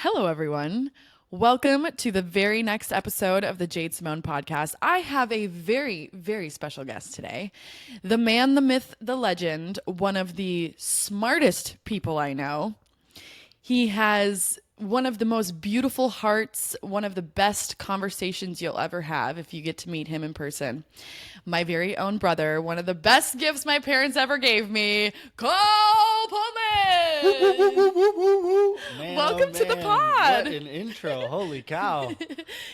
Hello, everyone. Welcome to the very next episode of the Jade Simone podcast. I have a very, very special guest today. The man, the myth, the legend, one of the smartest people I know. He has one of the most beautiful hearts, one of the best conversations you'll ever have if you get to meet him in person. My very own brother, one of the best gifts my parents ever gave me, Cole Pohlman. Man, Welcome to the pod. What an intro. Holy cow.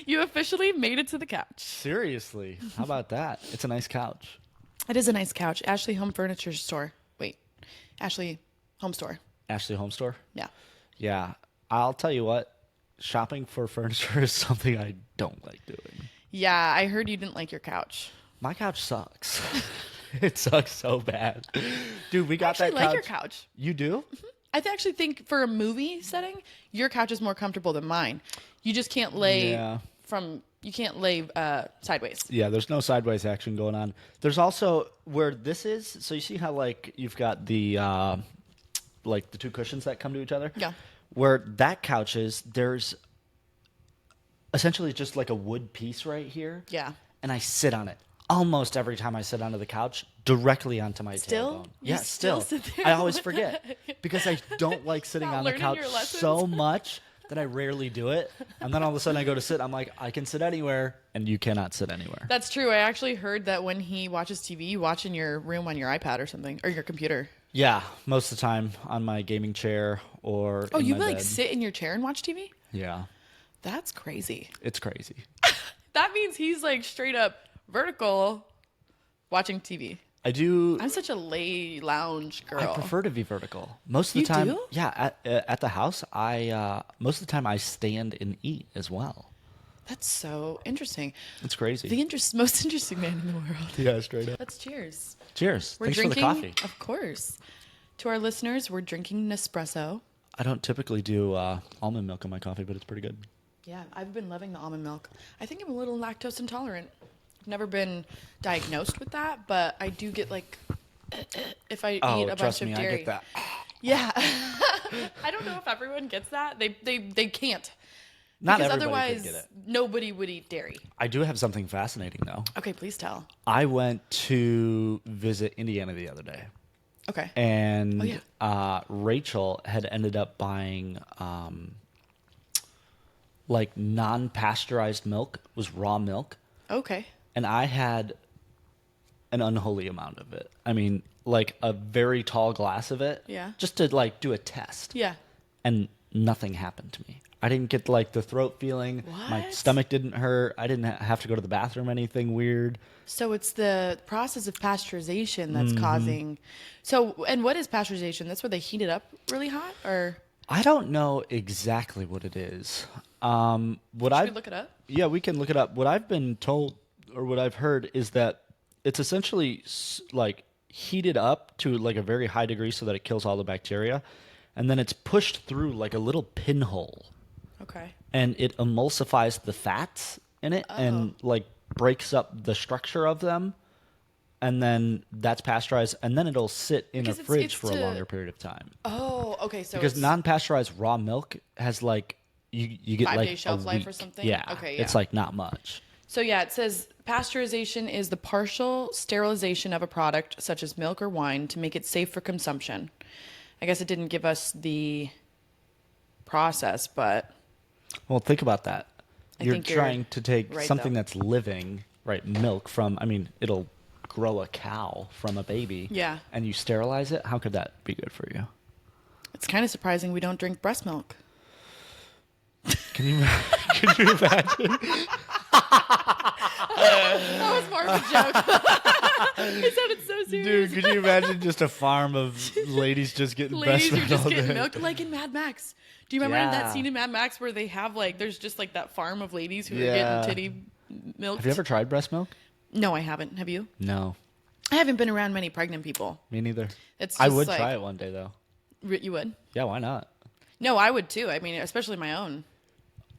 You officially made it to the couch. Seriously. How about that? It's a nice couch. It is a nice couch. Ashley Home Furniture Store. Wait, Ashley Home Store. Ashley Home Store? Yeah. Yeah. I'll tell you what. Shopping for furniture is something I don't like doing. Yeah, I heard you didn't like your couch. My couch sucks. It sucks so bad. Dude, we got that couch. I actually like your couch. You do? I actually think for a movie setting, your couch is more comfortable than mine. You just can't lay sideways. Yeah, there's no sideways action going on. There's also where this is. So you see how like you've got the like the two cushions that come to each other? Yeah. Where that couch is, there's essentially just like a wood piece right here. Yeah. And I sit on it almost every time I sit onto the couch, directly onto my tailbone. You still sit there? I always forget because I don't like sitting Not on the learning couch your lessons? so much that I rarely do it. And then all of a sudden I go to sit, I'm like, I can sit anywhere, and you cannot sit anywhere. That's true. I actually heard that when he watches TV, you watch in your room on your iPad or something, or your computer. Yeah, most of the time on my gaming chair or in you my like bed. sit in your chair and watch TV? Yeah, That's crazy. it's crazy. That means he's like straight up vertical watching TV. I do. I'm such a lay lounge girl. I prefer to be vertical. Most of the You time, do? yeah. At the house, I most of the time I stand and eat as well. That's so interesting. It's crazy. The most interesting man in the world. Yeah, straight up. Let's cheers. Cheers. We're Thanks drinking, for the coffee. of course. To our listeners, we're drinking Nespresso. I don't typically do almond milk in my coffee, but it's pretty good. Yeah, I've been loving the almond milk. I think I'm a little lactose intolerant. I've never been diagnosed with that, but I do get like if I eat a bunch trust of me, dairy. I get that. Yeah. I don't know if everyone gets that. They can't. Not Because everybody otherwise, could get it. nobody would eat dairy. I do have something fascinating though. Okay, please tell. I went to visit Indiana the other day. Okay. And Oh, Rachel had ended up buying like non-pasteurized milk. It was raw milk. Okay. And I had an unholy amount of it. I mean, like a very tall glass of it. Yeah. Just to like do a test. Yeah. And nothing happened to me. I didn't get like the throat feeling. My What? stomach didn't hurt. I didn't have to go to the bathroom, anything weird. So it's the process of pasteurization that's Mm-hmm. causing. So, and what is pasteurization? That's where they heat it up really hot, or I don't know exactly what it is. What should we look it up? Yeah, we can look it up. What I've been told or what I've heard is that it's essentially like heated up to like a very high degree so that it kills all the bacteria, and then it's pushed through like a little pinhole, Okay. and it emulsifies the fats in it and like breaks up the structure of them, and then that's pasteurized, and then it'll sit in Because a it's- fridge it's for a to- longer period of time. Oh, okay. So Because it's non-pasteurized raw milk has like you get 5 like day shelf a life or week. something? Yeah, Okay, it's yeah. like not much. So yeah, it says pasteurization is the partial sterilization of a product such as milk or wine to make it safe for consumption. I guess it didn't give us the process, but Well, think about that. I You're think you're trying to take right, something though. that's living, right? Milk from. I mean, it'll grow a cow from a baby. Yeah. And you sterilize it. How could that be good for you? it's kind of surprising we don't drink breast milk. Can you? Can you imagine? That was more of a joke. It sounded so serious. Dude, could you imagine just a farm of ladies just getting Ladies breast are milk just all getting day? milked, like in Mad Max. Do you remember that Yeah. scene in Mad Max where they have like, there's just like that farm of ladies who Yeah. are getting titty milked? Have you ever tried breast milk? No, I haven't. Have you? No, I haven't been around many pregnant people. me neither. It's I just would like- try it one day though. You would? Yeah, why not? No, I would too. I mean, especially my own.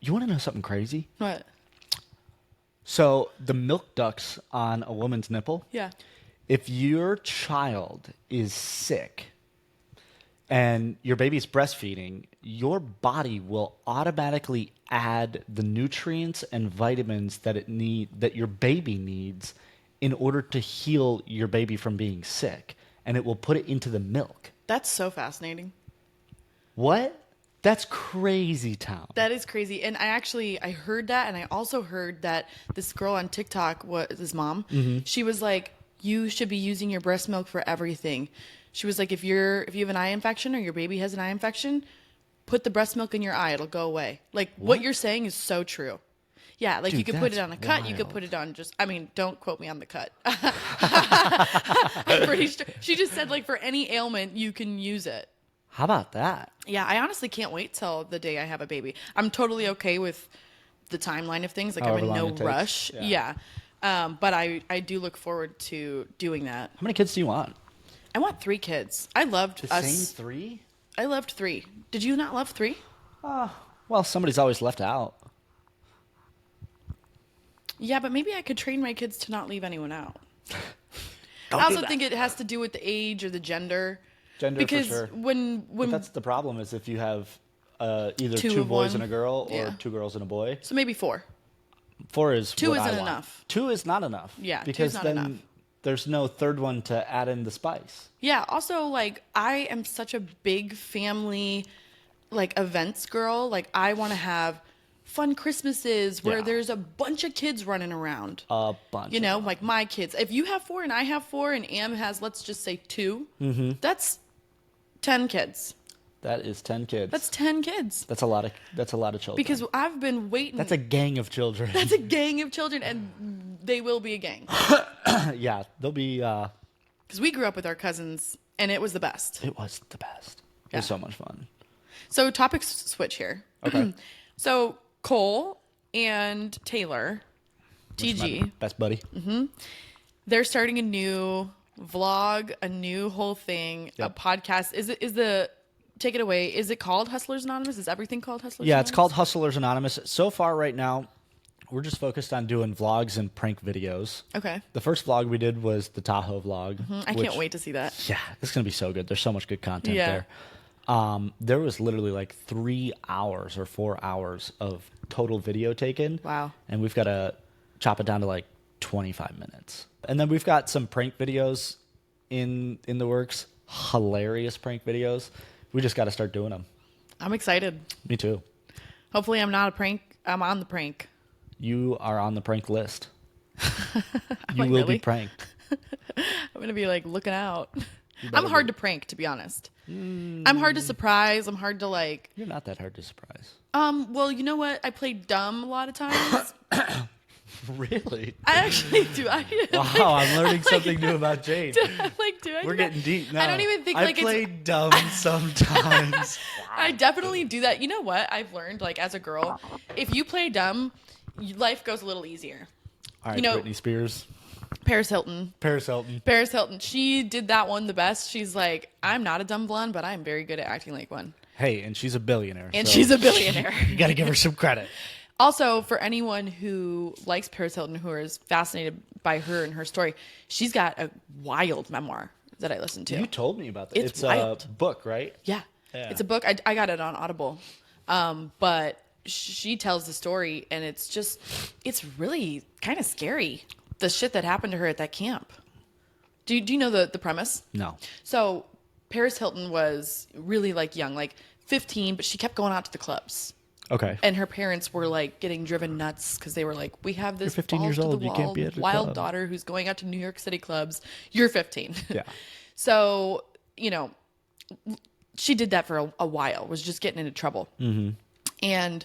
You want to know something crazy? What? So the milk ducts on a woman's nipple, Yeah. if your child is sick and your baby's breastfeeding, your body will automatically add the nutrients and vitamins that your baby needs in order to heal your baby from being sick, and it will put it into the milk. That's so fascinating. What? That's crazy town. That is crazy. And I heard that, and I also heard that this girl on TikTok, his mom, she was like, you should be using your breast milk for everything. She was like, if you have an eye infection or your baby has an eye infection, put the breast milk in your eye. It'll go away. Like, what you're saying is so true. Yeah, like, Dude, you could put it that's on a cut. wild. You could put it on don't quote me on the cut. I'm pretty sure. She just said, like, for any ailment, you can use it. How about that? Yeah, I honestly can't wait till the day I have a baby. I'm totally okay with the timeline of things. Like, I'm However in long no it takes. rush. Yeah. But I do look forward to doing that. How many kids do you want? I want 3 kids. I loved The us. same 3? I loved 3. Did you not love 3? Well, somebody's always left out. Yeah, but maybe I could train my kids to not leave anyone out. Don't I do also that. think it has to do with the age or the gender. Gender Because for sure. when But that's the problem is if you have either Two 2 of boys one. and a girl or Yeah. 2 girls and a boy. so maybe 4. 4 is 2 what I isn't want. enough. 2 is not enough. Yeah, 2's because not then enough. there's no third one to add in the spice. Yeah. Also, like, I am such a big family, like, events girl. Like, I want to have fun Christmases where Yeah. there's a bunch of kids running around. A bunch. You of know, them. like my kids. If you have 4 and I have 4 and Am has, let's just say 2, that's 10 kids. That is 10 kids. That's 10 kids. That's a lot of children. Because I've been waiting. that's a gang of children. That's a gang of children, and they will be a gang. Yeah, they'll be Because we grew up with our cousins, and it was the best. it was the best. It Yeah. was so much fun. So topic switch here. Okay. So Cole and Taylor, My TG, best buddy. they're starting a new vlog, a new whole thing, Yep. a podcast. Take it away. Is it called Hustlers Anonymous? Is everything called Hustlers Yeah, Anonymous? it's called Hustlers Anonymous. So far right now, we're just focused on doing vlogs and prank videos. Okay. The first vlog we did was the Tahoe vlog. I can't wait to see that. Yeah, it's going to be so good. There's so much good content Yeah. there. There was literally like 3 hours or 4 hours of total video taken. Wow. And we've got to chop it down to like 25 minutes. And then we've got some prank videos in the works. Hilarious prank videos. We just got to start doing them. I'm excited. Me too. Hopefully I'm not a prank. I'm on the prank. You are on the prank list. You like, will really? be pranked. I'm going to be like looking out. I'm hard to prank, to be honest. I'm hard to surprise. I'm hard to like, You're not that hard to surprise. well, you know what? I play dumb a lot of times. Really? I actually do. Wow, I'm learning something new about Jade. do I We're do that? getting deep now. I don't even think I like play it's. dumb sometimes. I definitely do that. You know what? I've learned like as a girl, if you play dumb, life goes a little easier. All right, You know- Britney Spears. Paris Hilton. Paris Hilton. Paris Hilton. She did that one the best. She's like, I'm not a dumb blonde, but I'm very good at acting like one. Hey, and she's a billionaire. And so she's a billionaire. You got to give her some credit. Also, for anyone who likes Paris Hilton, who is fascinated by her and her story, she's got a wild memoir that I listened to. You told me about that. It's a wild. book, right? Yeah. Yeah. It's a book. I got it on Audible. But she tells the story, and it's really kind of scary, the shit that happened to her at that camp. Do you know the premise? No. So Paris Hilton was really like young, like 15, but she kept going out to the clubs. Okay. And her parents were like getting driven nuts because they were like, we have this You're 15 years balls to old, the you can't wall be at a wild club. daughter who's going out to New York City clubs. You're 15. Yeah. So, she did that for a while, was just getting into trouble. Mm-hmm. And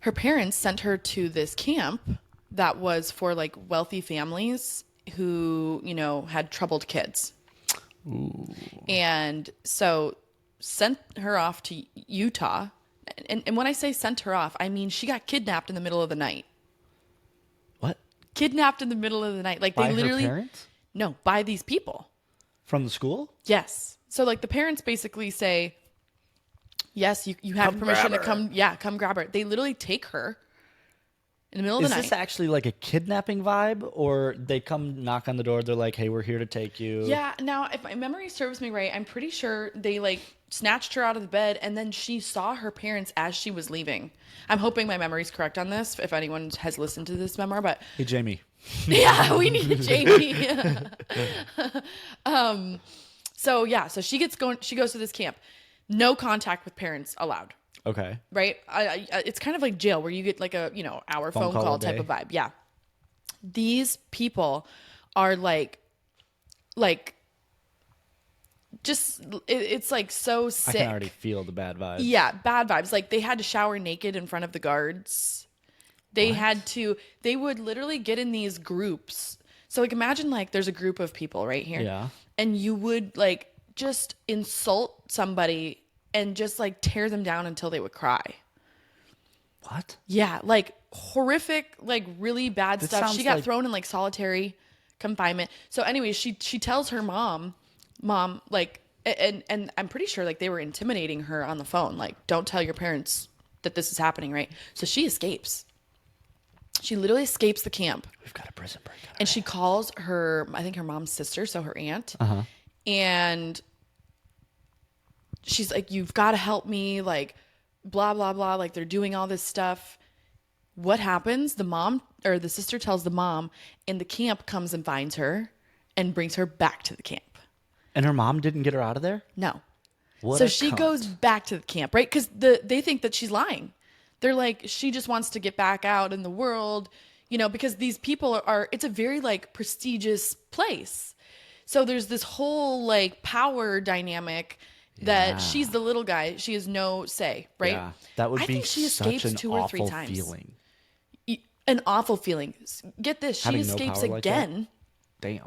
her parents sent her to this camp that was for like wealthy families who, had troubled kids. Ooh. And so sent her off to Utah. And when I say sent her off, I mean she got kidnapped in the middle of the night. What? Kidnapped in the middle of the night. Like By they literally her parents? No, by these people. From the school? Yes. So like the parents basically say, yes, you have Come permission to grab her. come grab her. They literally take her in the middle of Is the this night. actually like a kidnapping vibe, or they come knock on the door? They're like, "Hey, we're here to take you." Yeah, now if my memory serves me right, I'm pretty sure they like snatched her out of the bed and then she saw her parents as she was leaving. I'm hoping my memory's correct on this if anyone has listened to this memoir, but Hey, Jamie. yeah, we need a JP. So yeah, so she goes to this camp. No contact with parents allowed. Okay. Right? It's kind of like jail where you get like a, hour phone call call a type day. of vibe. Yeah. These people are like just it's like so I sick. can already feel the bad vibes. Yeah, bad vibes. Like they had to shower naked in front of the guards. They would literally get in these groups. So like imagine like there's a group of people right here. Yeah. And you would like just insult somebody and just like tear them down until they would cry. What? Yeah, like horrific, like really bad This stuff. sounds She got like- thrown in like solitary confinement. So anyways, she tells her mom, like, and I'm pretty sure like they were intimidating her on the phone, like, don't tell your parents that this is happening, right? So she escapes. She literally escapes the camp. We've got a prison break. And she calls I think her mom's sister, so her aunt. And she's like, you've got to help me, like, blah, blah, blah. Like, they're doing all this stuff. What happens? The sister tells the mom, and the camp comes and finds her and brings her back to the camp. And her mom didn't get her out of there? No. What So a she cunt. goes back to the camp, right? Because they think that she's lying. They're like, she just wants to get back out in the world, because these people it's a very like prestigious place. So there's this whole like power dynamic that Yeah. she's the little guy. She has no say, right? Yeah. That would I be think she such escapes an 2 or 3 awful times. feeling. An awful feeling. Get this, she Having no escapes power like that? again. Damn.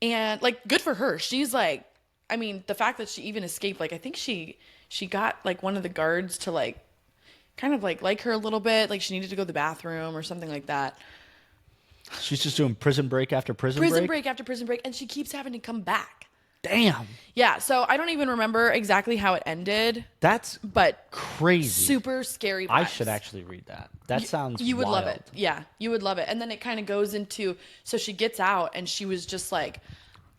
And like good for her. She's like, I mean, the fact that she even escaped, like I think she got like one of the guards to like kind of like her a little bit, like she needed to go to the bathroom or something like that. She's just doing prison break after prison Break after prison break, and she keeps having to come back. Damn. Yeah, so I don't even remember exactly how it ended, That's but crazy. super scary vibes. I should actually read that. That sounds You would love wild. it. Yeah, you would love it. And then it kind of goes into, so she gets out and she was just like,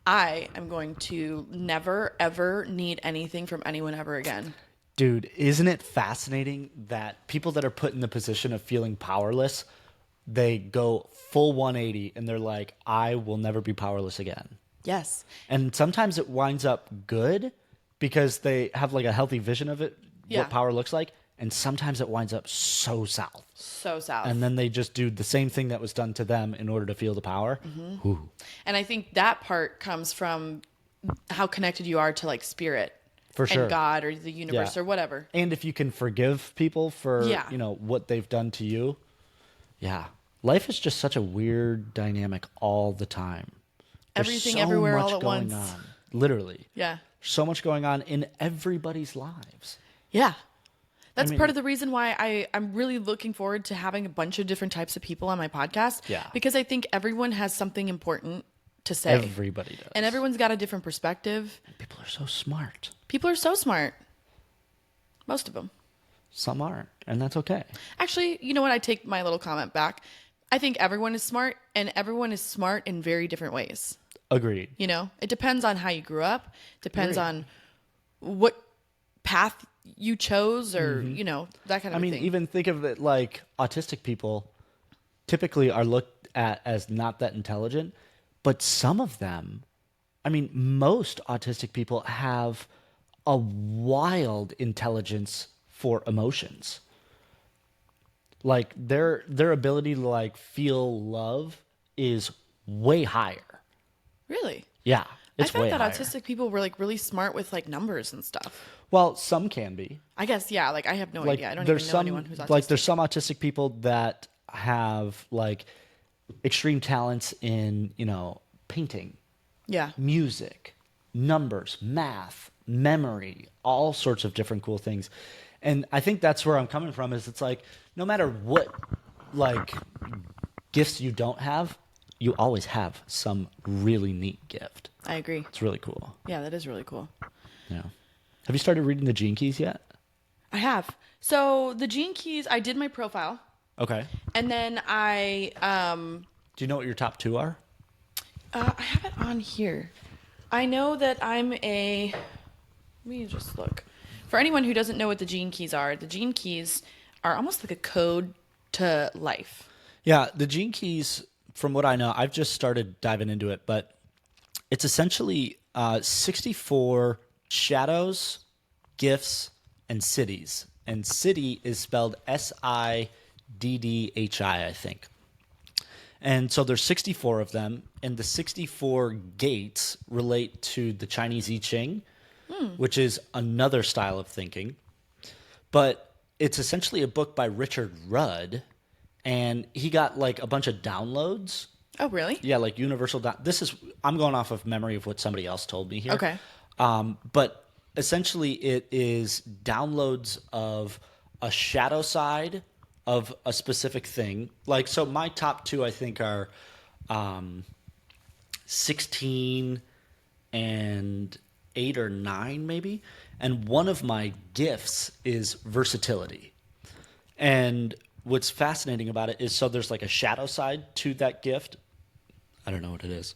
I am going to never, ever need anything from anyone ever again. Dude, isn't it fascinating that people that are put in the position of feeling powerless, they go full 180 and they're like, I will never be powerless again. Yes. And sometimes it winds up good because they have like a healthy vision of it, Yeah. what power looks like. And sometimes it winds up so south. So south. And then they just do the same thing that was done to them in order to feel the power. Ooh. And I think that part comes from how connected you are to like spirit. For sure. And God or the universe Yeah. or whatever. And if you can forgive people for, Yeah. what they've done to you. Yeah. Life is just such a weird dynamic all the time. There's Everything, so everywhere, much all at going once. on. Literally. Yeah. So much going on in everybody's lives. Yeah. That's mean- part of the reason why I'm really looking forward to having a bunch of different types of people on my podcast. Yeah. Because I think everyone has something important to say. Everybody does. And everyone's got a different perspective. People are so smart. People are so smart. Most of them. Some aren't, and that's okay. Actually, you know what? I take my little comment back. I think everyone is smart, and everyone is smart in very different ways. Agreed. It depends on how you grew up, depends Agreed. on what path you chose, or, that kind of I mean, thing. even think of it like autistic people typically are looked at as not that intelligent, but some of them, I mean, most autistic people have a wild intelligence for emotions. Like their ability to like feel love is way higher. Really? Yeah, it's I thought way that higher. autistic people were like really smart with like numbers and stuff. Well, some can be. I guess, yeah, like I have no Like idea. I don't there's even know some anyone who's autistic. like there's some autistic people that have like extreme talents in, painting, Yeah. music, numbers, math, memory, all sorts of different cool things. And I think that's where I'm coming from is it's like no matter what like gifts you don't have, you always have some really neat gift. I agree. It's really cool. Yeah, that is really cool. Yeah. Have you started reading the Gene Keys yet? I have. So the Gene Keys, I did my profile. Okay. And then Do you know what your top two are? I have it on here. I know that let me just look. For anyone who doesn't know what the gene keys are, the gene keys are almost like a code to life. Yeah, the gene keys, from what I know, I've just started diving into it, but it's essentially 64 shadows, gifts, and cities. And city is spelled SIDDHI, I think. And so there's 64 of them, and the 64 gates relate to the Chinese I Ching, which is another style of thinking. But it's essentially a book by Richard Rudd, and he got like a bunch of downloads. Oh, really? Yeah, like universal. I'm going off of memory of what somebody else told me here. Okay. But essentially, it is downloads of a shadow side of a specific thing. Like, so my top two, I think, are 16 and 8 or 9, maybe. And one of my gifts is versatility. And what's fascinating about it is, so there's like a shadow side to that gift. I don't know what it is.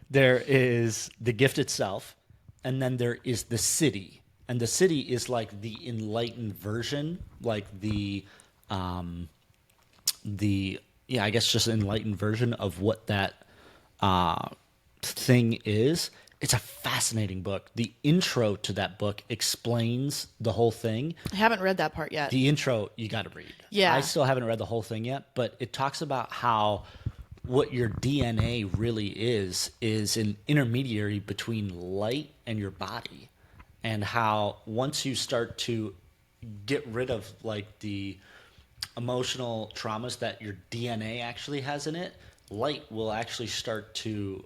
There is the gift itself, and then there is the city. And the city is like the enlightened version, like I guess just enlightened version of what that thing is. It's a fascinating book. The intro to that book explains the whole thing. I haven't read that part yet. The intro, you got to read. Yeah. I still haven't read the whole thing yet, but it talks about how what your DNA really is an intermediary between light and your body. And how once you start to get rid of like the emotional traumas that your DNA actually has in it, light will actually start to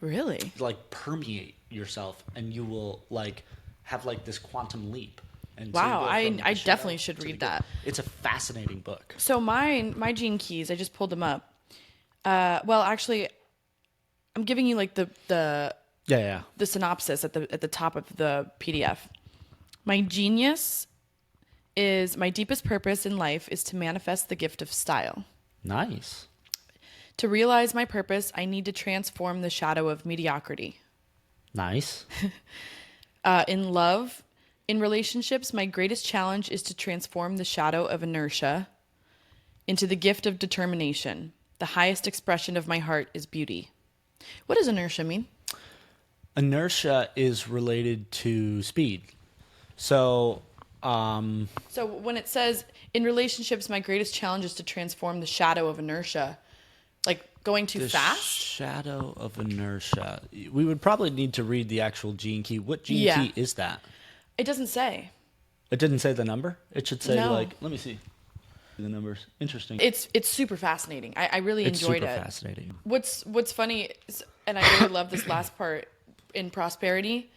really like permeate yourself, and you will like have like this quantum leap. And wow, so you go from I the definitely shadow should to the read good. that. It's a fascinating book. So my gene keys, I just pulled them up. Well, actually, I'm giving you like the Yeah. synopsis at the top of the PDF. My genius is my deepest purpose in life is to manifest the gift of style. Nice. To realize my purpose, I need to transform the shadow of mediocrity. Nice. In love, in relationships, my greatest challenge is to transform the shadow of inertia into the gift of determination. The highest expression of my heart is beauty. What does inertia mean? Inertia is related to speed. So So when it says, in relationships, my greatest challenge is to transform the shadow of inertia, like going too the fast? shadow of inertia. We would probably need to read the actual gene key. What gene Yeah. key is that? It doesn't say. It didn't say the number? It should say No. like, let me see the numbers. Interesting. It's super fascinating. I really It's enjoyed super it. fascinating. What's funny is, and I really love this last part, in prosperity,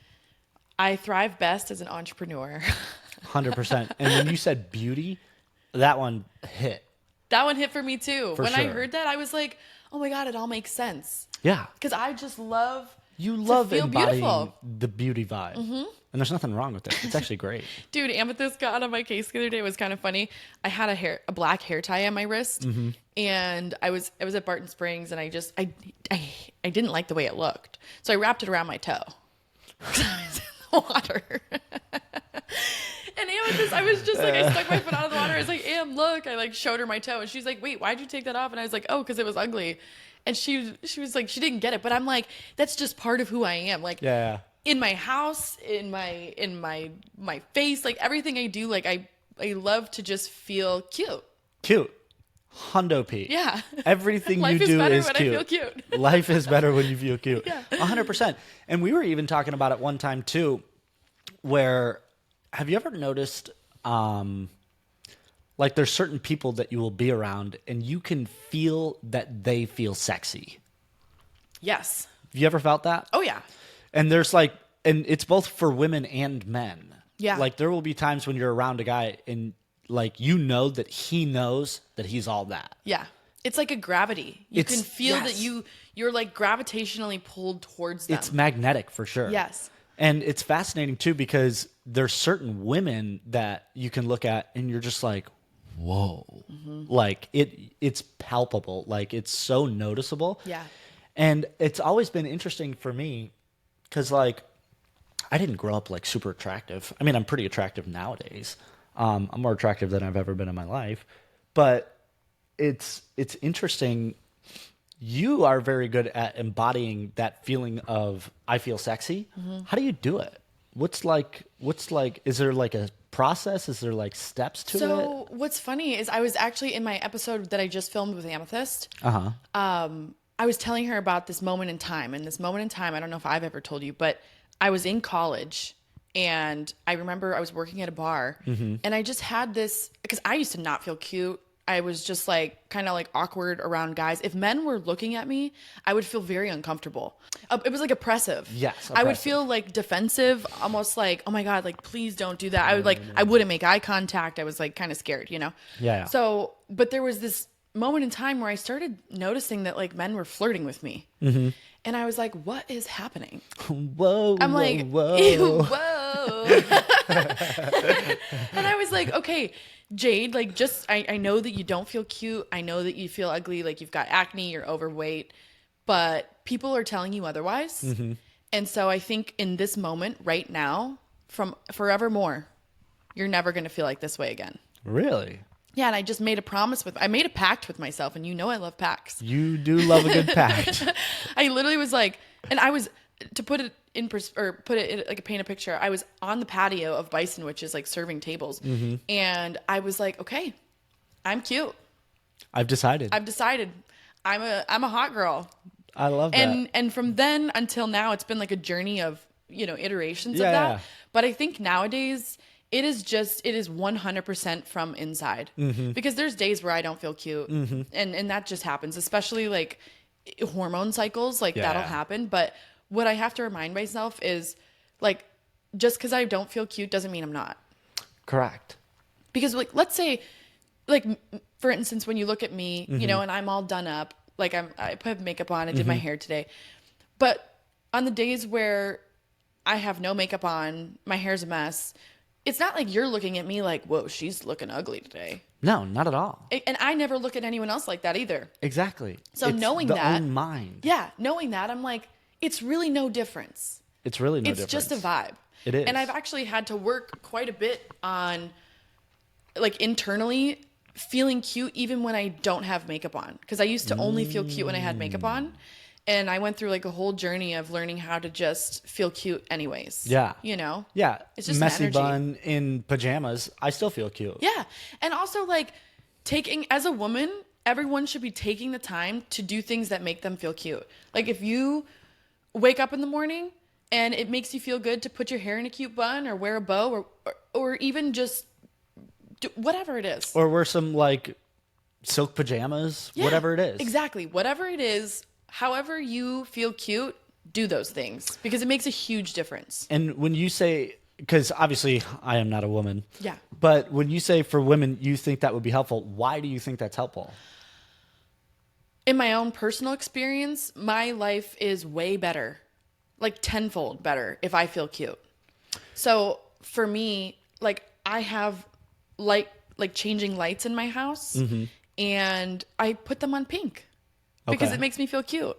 I thrive best as an entrepreneur. 100%. And when you said beauty, that one hit. That one hit for me too. For When I sure. heard that, I was like, oh my God, it all makes sense. Yeah. Because I just love You to love feel embodying beautiful. the beauty vibe. Mm-hmm. And there's nothing wrong with it. It's actually great. Dude, Amethyst got on my case the other day. It was kind of funny. I had a black hair tie on my wrist, and I was at Barton Springs, and I didn't like the way it looked, so I wrapped it around my toe. I was in the water. And Amethyst, I was just like, I stuck my foot out of the water. I was like, Am, look. I like showed her my toe, and she's like, wait, why'd you take that off? And I was like, oh, because it was ugly. And she was like, she didn't get it, but I'm like, that's just part of who I am. Like, Yeah. in my house, in my face, like everything I do, like I love to just feel cute. Cute. Hundo P. Yeah. Everything you Life is do better is when I cute. feel cute. Life is better when you feel cute. Yeah. 100%. And we were even talking about it one time too, where have you ever noticed like there's certain people that you will be around and you can feel that they feel sexy. Yes. Have you ever felt that? Oh yeah. And there's like, and it's both for women and men. Yeah. Like there will be times when you're around a guy and like you know that he knows that he's all that. Yeah. It's like a gravity. You It's- can feel yes. that you're like gravitationally pulled towards them. It's magnetic for sure. Yes. And it's fascinating too because there's certain women that you can look at and you're just like, whoa, like it's palpable, like it's so noticeable. Yeah. And it's always been interesting for me because like I didn't grow up like super attractive. I mean, I'm pretty attractive nowadays. I'm more attractive than I've ever been in my life, but it's interesting. You are very good at embodying that feeling of I feel sexy. How do you do it? What's like is there like a process? Is there like steps to it? So what's funny is I was actually in my episode that I just filmed with Amethyst. I was telling her about this moment in time. And this moment in time, I don't know if I've ever told you, but I was in college and I remember I was working at a bar and I just had this, because I used to not feel cute. I was just like kind of like awkward around guys. If men were looking at me, I would feel very uncomfortable. It was like oppressive. Yes, I would oppressive. feel like defensive, almost like, oh my God, like please don't do that. I would like, I wouldn't make eye contact. I was like kind of scared, you know? Yeah. So, but there was this moment in time where I started noticing that like men were flirting with me. And I was like, what is happening? Whoa, I'm whoa, like, whoa. ew, whoa. And I was like, okay, Jade, like just, I know that you don't feel cute. I know that you feel ugly, like you've got acne, you're overweight, but people are telling you otherwise. And so I think in this moment right now, from forevermore, you're never going to feel like this way again. Really? Yeah, and I just made I made a pact with myself, and you know I love pacts. You do love a good pact. I literally was like, and I was, to put it in, put it in, like paint a picture, I was on the patio of Bison, which is like serving tables, and I was like, okay, I'm cute. I've decided. I'm a hot girl. I love that. And from then until now, it's been like a journey of, you know, iterations of Yeah, that. yeah. But I think nowadays it is 100% from inside, because there's days where I don't feel cute, and that just happens, especially like hormone cycles, like that'll Yeah. happen. But what I have to remind myself is like, just because I don't feel cute doesn't mean I'm not. Correct. Because like, let's say, like for instance, when you look at me, you know, and I'm all done up, like I put makeup on, I did my hair today, but on the days where I have no makeup on, my hair's a mess, it's not like you're looking at me like, whoa, she's looking ugly today. No, not at all. And I never look at anyone else like that either. Exactly. So it's knowing the that, own mind. yeah, knowing that, I'm like, it's really no difference. It's really no It's difference. just a vibe. It is. And I've actually had to work quite a bit on, like, internally feeling cute even when I don't have makeup on. Because I used to only feel cute when I had makeup on. And I went through like a whole journey of learning how to just feel cute anyways. Yeah. You know? Yeah. It's just messy an energy. bun in pajamas. I still feel cute. Yeah. And also like as a woman, everyone should be taking the time to do things that make them feel cute. Like if you wake up in the morning and it makes you feel good to put your hair in a cute bun or wear a bow or even just do whatever it is. Or wear some like silk pajamas, Yeah, whatever it is. Exactly. Whatever it is, however you feel cute, do those things because it makes a huge difference. And when you say, because obviously I am not a woman. Yeah. But when you say for women, you think that would be helpful. Why do you think that's helpful? In my own personal experience, my life is way better, like tenfold better if I feel cute. So for me, like I have like changing lights in my house and I put them on pink because Okay. it makes me feel cute.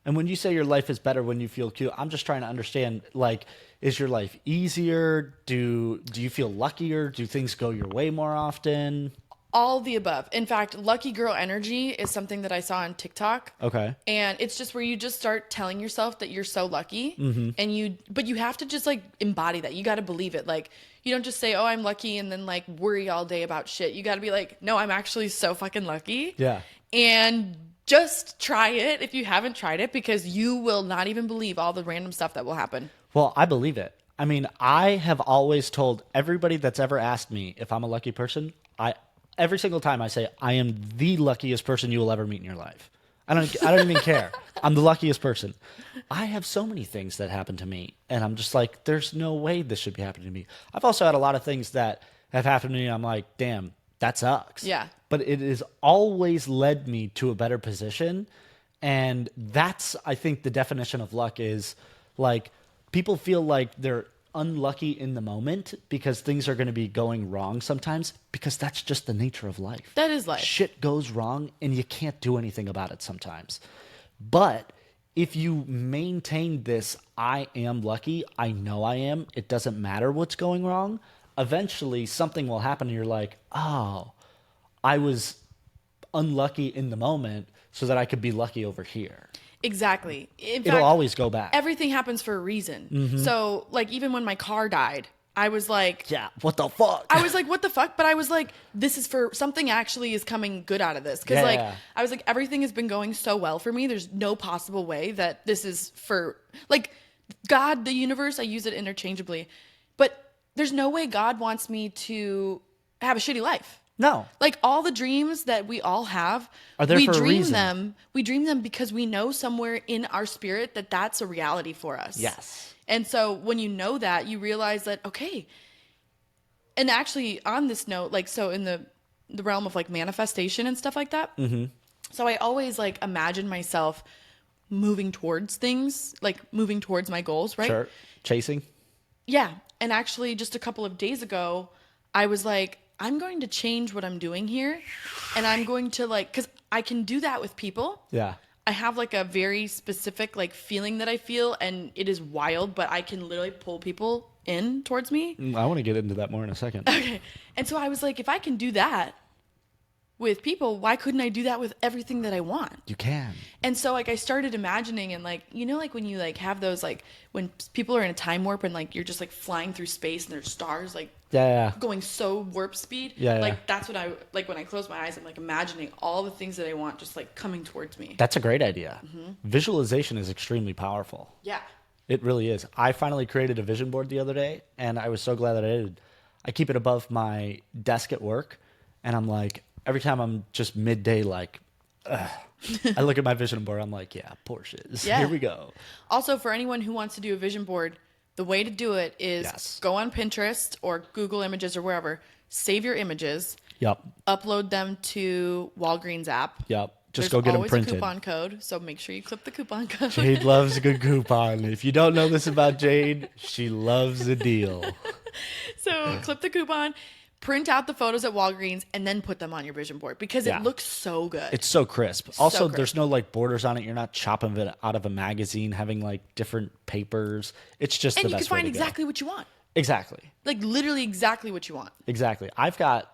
And when you say your life is better when you feel cute, I'm just trying to understand, like, is your life easier? Do you feel luckier? Do things go your way more often? All the above. In fact, lucky girl energy is something that I saw on TikTok. Okay. And it's just where you just start telling yourself that you're so lucky and but you have to just like embody that. You got to believe it. Like you don't just say, oh, I'm lucky and then like worry all day about shit. You got to be like, no, I'm actually so fucking lucky. Yeah. And just try it if you haven't tried it because you will not even believe all the random stuff that will happen. Well, I believe it. I mean, I have always told everybody that's ever asked me if I'm a lucky person, every single time I say I am the luckiest person you will ever meet in your life. I don't even care. I'm the luckiest person. I have so many things that happen to me, and I'm just like, there's no way this should be happening to me. I've also had a lot of things that have happened to me. I'm like, damn, that sucks. Yeah. But it has always led me to a better position, and that's, I think, the definition of luck is like people feel like they're unlucky in the moment because things are going to be going wrong sometimes, because that's just the nature of life. That is life. Shit goes wrong and you can't do anything about it sometimes. But if you maintain this, I am lucky, I know I am, it doesn't matter what's going wrong, eventually something will happen and you're like, oh, I was unlucky in the moment so that I could be lucky over here. Exactly. In It'll fact, always go back. everything happens for a reason. Mm-hmm. So, like, even when my car died, I was like, Yeah, what the fuck? I was like, what the fuck? But I was like, this is for something actually is coming good out of this. Because, Yeah, like, yeah. I was like, everything has been going so well for me. There's no possible way that this is for, like, God, the universe, I use it interchangeably. But there's no way God wants me to have a shitty life. No. Like, all the dreams that we all have, Are there we for a dream reason. them. We dream them because we know somewhere in our spirit that that's a reality for us. Yes. And so when you know that, you realize that, okay. And actually, on this note, like, so in the realm of like manifestation and stuff like that. Mm-hmm. So I always like imagine myself moving towards things, like moving towards my goals, right? Sure. Chasing? Yeah. And actually, just a couple of days ago, I was like, I'm going to change what I'm doing here. And I'm going to like, because I can do that with people. Yeah. I have like a very specific like feeling that I feel, and it is wild, but I can literally pull people in towards me. I want to get into that more in a second. Okay. And so I was like, if I can do that with people, why couldn't I do that with everything that I want? You can. And so like I started imagining, and like, you know, like when you like have those like when people are in a time warp and like you're just like flying through space and there's stars like Yeah. going so warp speed. Yeah, yeah. Like that's what I like when I close my eyes, I'm like imagining all the things that I want just like coming towards me. That's a great idea. Mm-hmm. Visualization is extremely powerful. Yeah. It really is. I finally created a vision board the other day, and I was so glad that I did. I keep it above my desk at work, and I'm like, every time I'm just midday, like, I look at my vision board, I'm like, yeah, Porsches. Yeah. Here we go. Also, for anyone who wants to do a vision board, the way to do it is Yes. go on Pinterest or Google Images or wherever, save your images, Yep. upload them to Walgreens app. Yep. Just There's go get them always printed. a coupon code, so make sure you clip the coupon code. Jade loves a good coupon. If you don't know this about Jade, she loves a deal. So clip the coupon, print out the photos at Walgreens, and then put them on your vision board because Yeah. it looks so good. It's so crisp. Also, crisp. there's no like borders on it. You're not chopping it out of a magazine, having like different papers. It's just and the you can best way find to exactly what you want. Exactly. Like literally exactly what you want. Exactly. I've got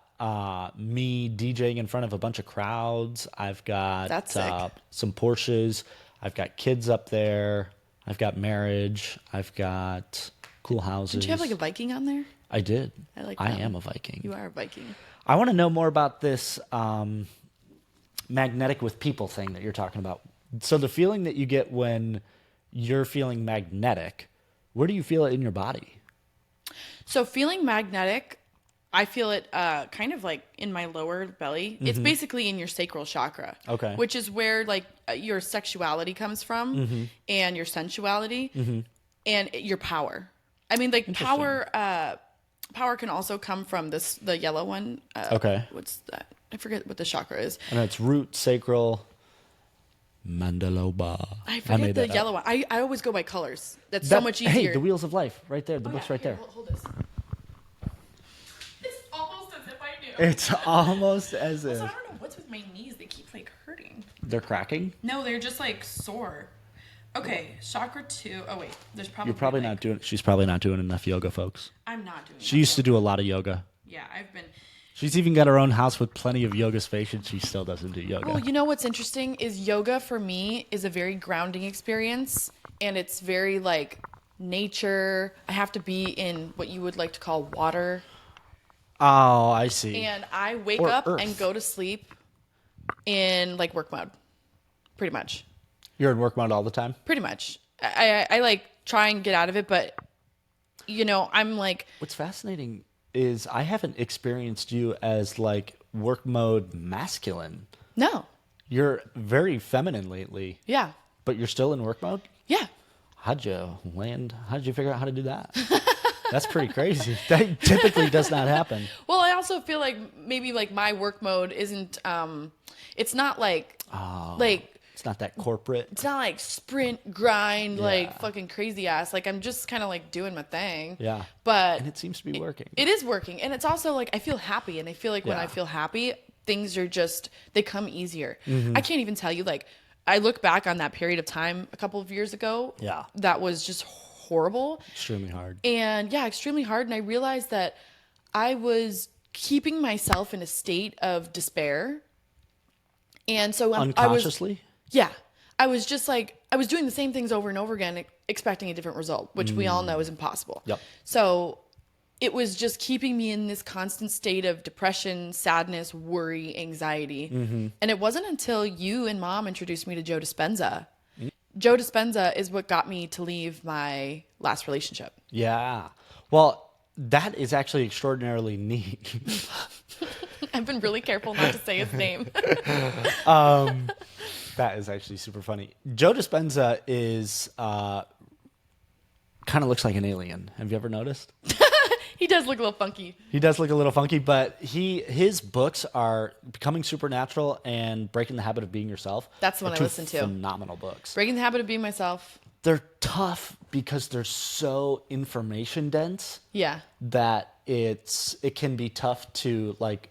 me DJing in front of a bunch of crowds. I've got That's sick. some Porsches. I've got kids up there. I've got marriage. I've got cool houses. Did you have like a Viking on there? I did. I like I that. am a Viking. You are a Viking. I want to know more about this magnetic with people thing that you're talking about. So the feeling that you get when you're feeling magnetic, where do you feel it in your body? So feeling magnetic, I feel it kind of like in my lower belly. It's basically in your sacral chakra. Okay. Which is where like your sexuality comes from and your sensuality and your power. I mean, like power can also come from the yellow one. Okay. What's that? I forget what the chakra is. And it's root, sacral, mandaloba. I forget made the that up. yellow one. I always go by colors. That's so much easier. Hey, the wheels of life, right there. The Oh, book's yeah, right here, there. Hold this. It's almost as if I knew. It's almost as Also, if I don't know what's with my knees. They keep like hurting. they're cracking. No, they're just like sore. Okay, chakra 2. Oh wait, there's probably You're probably not doing. She's probably not doing enough yoga, folks. I'm not doing. She used to do a lot of yoga. Yeah, I've been. She's even got her own house with plenty of yoga space, and she still doesn't do yoga. Well, you know what's interesting is yoga for me is a very grounding experience, and it's very like nature. I have to be in what you would like to call water, Oh, I see. and I wake Or up earth. and go to sleep in like work mode, pretty much. You're in work mode all the time? Pretty much. I like try and get out of it, but you know, I'm like, What's fascinating is I haven't experienced you as like work mode masculine. no, You're very feminine lately, yeah, but you're still in work mode? yeah. How'd you figure out how to do that? That's pretty crazy. That typically does not happen. Well, I also feel like maybe like my work mode isn't it's not like like It's not that corporate. It's not like sprint, grind, like fucking crazy ass. Like I'm just kind of like doing my thing. Yeah. But And it seems to be working. It is working. And it's also like I feel happy. And I feel like when I feel happy, things are just, they come easier. I can't even tell you, like, I look back on that period of time a couple of years ago. Yeah. That was just horrible. Extremely hard. And extremely hard. And I realized that I was keeping myself in a state of despair. And so Unconsciously? I was just like, I was doing the same things over and over again, expecting a different result, which we all know is impossible. Yep. So it was just keeping me in this constant state of depression, sadness, worry, anxiety. And it wasn't until you and Mom introduced me to Joe Dispenza. Joe Dispenza is what got me to leave my last relationship. Yeah. Well, that is actually extraordinarily neat. I've been really careful not to say his name. That is actually super funny. Joe Dispenza is kind of looks like an alien. Have you ever noticed? He does look a little funky. He does look a little funky, but his books are Becoming Supernatural and Breaking the Habit of Being Yourself. That's the one I listened to. Phenomenal books. Breaking the Habit of Being Myself. They're tough because they're so information dense. Yeah. That it can be tough to like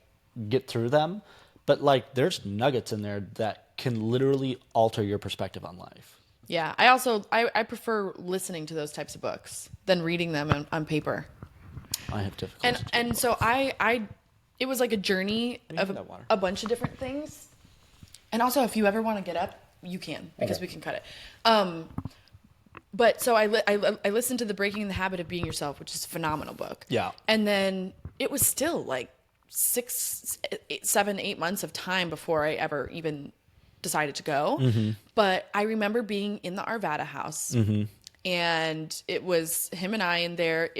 get through them, but like there's nuggets in there that can literally alter your perspective on life. Yeah. I also I prefer listening to those types of books than reading them on paper. I have difficulty. And so it was like a journey of a bunch of different things. And also, if you ever want to get up, you can, because we can cut it. But so I listened to the Breaking the Habit of Being Yourself, which is a phenomenal book. Yeah. And then it was still like 6, 7, 8 months of time before I ever even decided to go. But I remember being in the Arvada house, and it was him and I in there.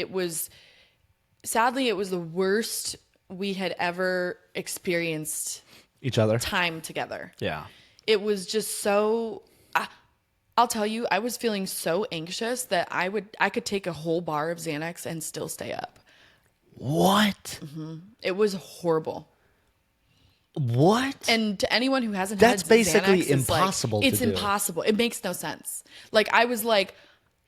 Sadly, it was the worst we had ever experienced Each other time together. Yeah. It was just so, I'll tell you, I was feeling so anxious that I could take a whole bar of Xanax and still stay up. What? It was horrible. What? And to anyone who hasn't That's had basically Xanax, it's impossible like, to it's do. impossible. It makes no sense. Like I was like,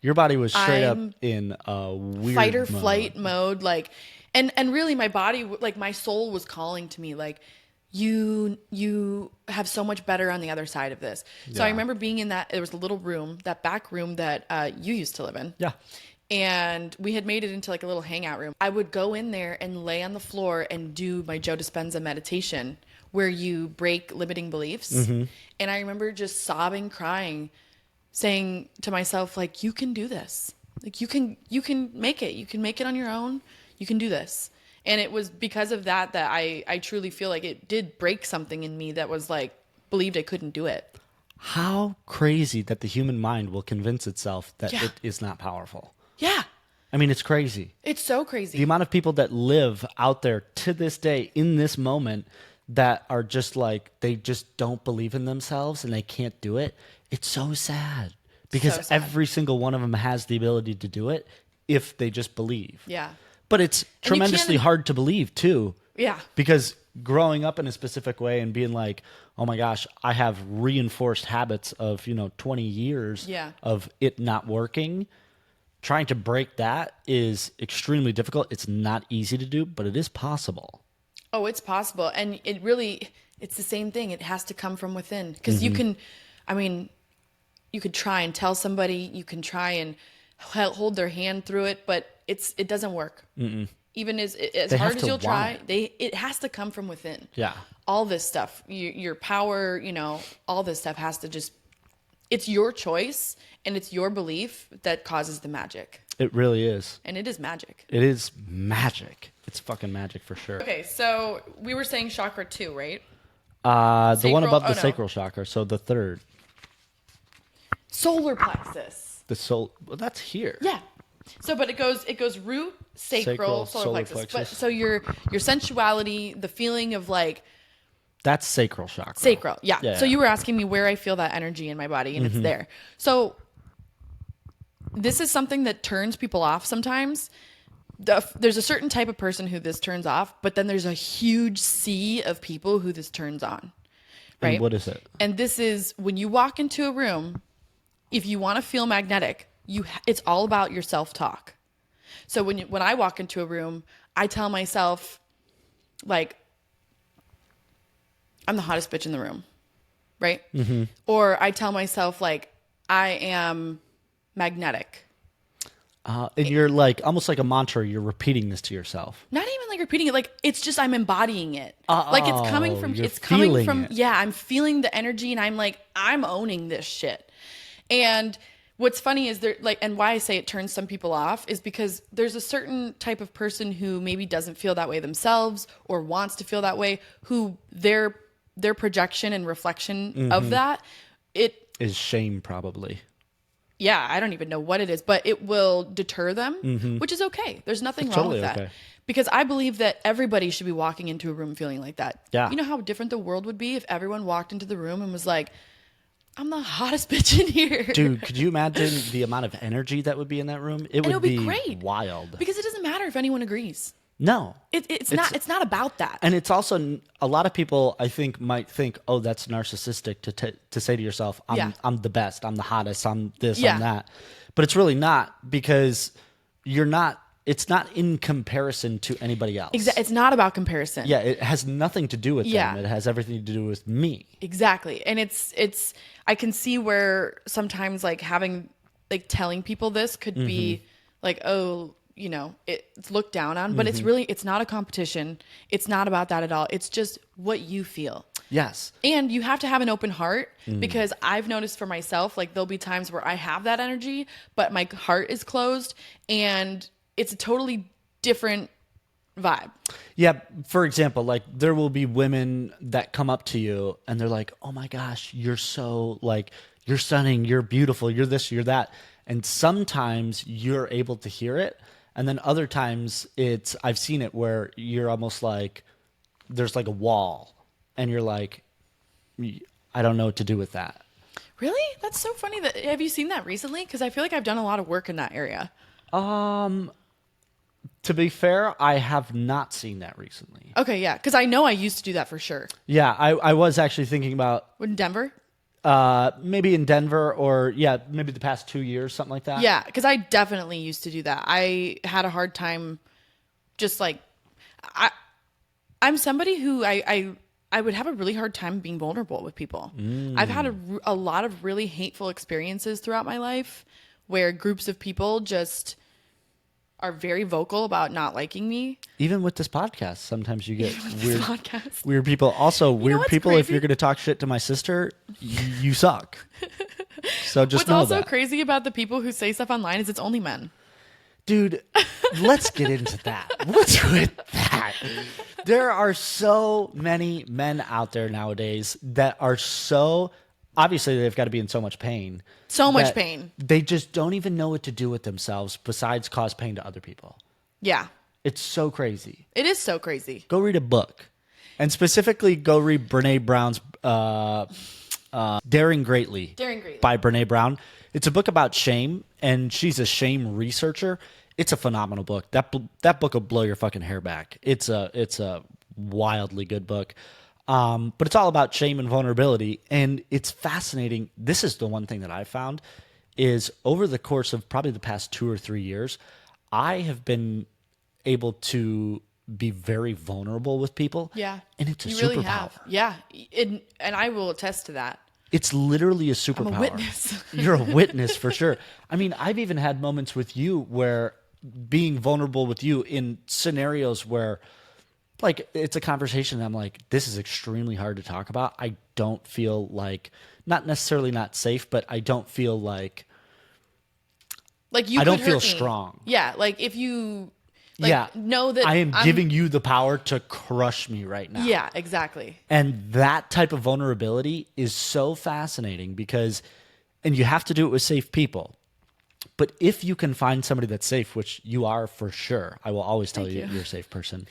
Your body was straight up I'm in a weird fight or mode. flight mode, like, and really my body, like my soul was calling to me, like, you have so much better on the other side of this. So I remember being in there was a little room, that back room that you used to live in. Yeah. And we had made it into like a little hangout room. I would go in there and lay on the floor and do my Joe Dispenza meditation, where you break limiting beliefs. And I remember just sobbing, crying, saying to myself, like, you can do this. Like, you can make it. You can make it on your own. You can do this. And it was because of that I truly feel like it did break something in me that was like, believed I couldn't do it. How crazy that the human mind will convince itself that it is not powerful. Yeah. I mean, it's crazy. It's so crazy. The amount of people that live out there to this day in this moment that are just like, they just don't believe in themselves and they can't do it. It's so sad because So sad. every single one of them has the ability to do it if they just believe. Yeah. But it's tremendously hard to believe too. Yeah. Because growing up in a specific way and being like, oh my gosh, I have reinforced habits of, 20 years of it not working. Trying to break that is extremely difficult. It's not easy to do, but it is possible. Oh, it's possible. And it's the same thing. It has to come from within. Because you could try and tell somebody, you can try and hold their hand through it, but it doesn't work. Even as hard as you'll try, it has to come from within. Yeah. All this stuff, your power, all this stuff has to it's your choice and it's your belief that causes the magic. It really is. And it is magic. It is magic. It's fucking magic for sure. Okay, so we were saying chakra 2, right? The one above the no. sacral chakra, so the third. Solar plexus. Well, that's here. Yeah. So, but it goes root, sacral, solar plexus. But so your sensuality, the feeling of like. That's sacral chakra. Sacral, yeah. So you were asking me where I feel that energy in my body, and it's there. So this is something that turns people off sometimes. There's a certain type of person who this turns off, but then there's a huge sea of people who this turns on. right? And what is it? And this is when you walk into a room, if you want to feel magnetic, it's all about your self-talk. So when I walk into a room, I tell myself, like, I'm the hottest bitch in the room, right? Mm-hmm. Or I tell myself, like, I am magnetic. And you're like, almost like a mantra, you're repeating this to yourself. Not even like repeating it, like it's just I'm embodying it. Like it's coming from it. Yeah, I'm feeling the energy and I'm like, I'm owning this shit. And what's funny is and why I say it turns some people off is because there's a certain type of person who maybe doesn't feel that way themselves or wants to feel that way, who their projection and reflection of that, it is shame, probably. Yeah, I don't even know what it is, but it will deter them, which is okay. There's nothing wrong with that. Okay. Because I believe that everybody should be walking into a room feeling like that. Yeah. You know how different the world would be if everyone walked into the room and was like, I'm the hottest bitch in here. Dude, could you imagine the amount of energy that would be in that room? It would be great. Wild. Because it doesn't matter if anyone agrees. No. It's not about that. And it's also, a lot of people, I think, might think, oh, that's narcissistic to say to yourself, I'm the best, I'm the hottest, I'm this, I'm that. But it's really not, because it's not in comparison to anybody else. Exactly. It's not about comparison. Yeah, it has nothing to do with them. It has everything to do with me. Exactly. And it's I can see where sometimes like telling people this could be like, oh, you know, it's looked down on, but it's not a competition. It's not about that at all. It's just what you feel. Yes. And you have to have an open heart, because I've noticed for myself, like there'll be times where I have that energy, but my heart is closed and it's a totally different vibe. Yeah. For example, like there will be women that come up to you and they're like, oh my gosh, you're so like, you're stunning, you're beautiful, you're this, you're that. And sometimes you're able to hear it. And then other times I've seen it where you're almost like, there's like a wall and you're like, I don't know what to do with that. Really? That's so funny. Have you seen that recently? Because I feel like I've done a lot of work in that area. To be fair, I have not seen that recently. Okay, yeah. Because I know I used to do that for sure. Yeah, I was actually thinking about... In Denver? Maybe in Denver, or maybe the past 2 years, something like that. Yeah, because I definitely used to do that. I had a hard time just like... I'm somebody who I would have a really hard time being vulnerable with people. I've had a lot of really hateful experiences throughout my life where groups of people just are very vocal about not liking me. Even with this podcast, sometimes you get weird people. Also, weird people, crazy? If you're going to talk shit to my sister, you suck. So just know that. What's also crazy about the people who say stuff online is it's only men. Dude, let's get into that. What's with that? There are so many men out there nowadays that are so... Obviously, they've got to be in so much pain. So much pain. They just don't even know what to do with themselves besides cause pain to other people. Yeah. It's so crazy. It is so crazy. Go read a book. And specifically, go read Brene Brown's Daring Greatly. Daring Greatly. By Brene Brown. It's a book about shame, and she's a shame researcher. It's a phenomenal book. That book will blow your fucking hair back. It's a wildly good book. But it's all about shame and vulnerability, and it's fascinating. This is the one thing that I've found is over the course of probably the past 2 or 3 years, I have been able to be very vulnerable with people. Yeah. And it's a superpower. Really have. Yeah. And I will attest to that. It's literally a superpower. I'm a witness. You're a witness for sure. I mean, I've even had moments with you where being vulnerable with you in scenarios where... like, it's a conversation. I'm like, this is extremely hard to talk about. I don't feel like, not necessarily not safe, but I don't feel like you. I don't feel strong. Yeah, like if you, know that I am giving you the power to crush me right now. Yeah, exactly. And that type of vulnerability is so fascinating because, and you have to do it with safe people. But if you can find somebody that's safe, which you are for sure, I will always tell you you're a safe person.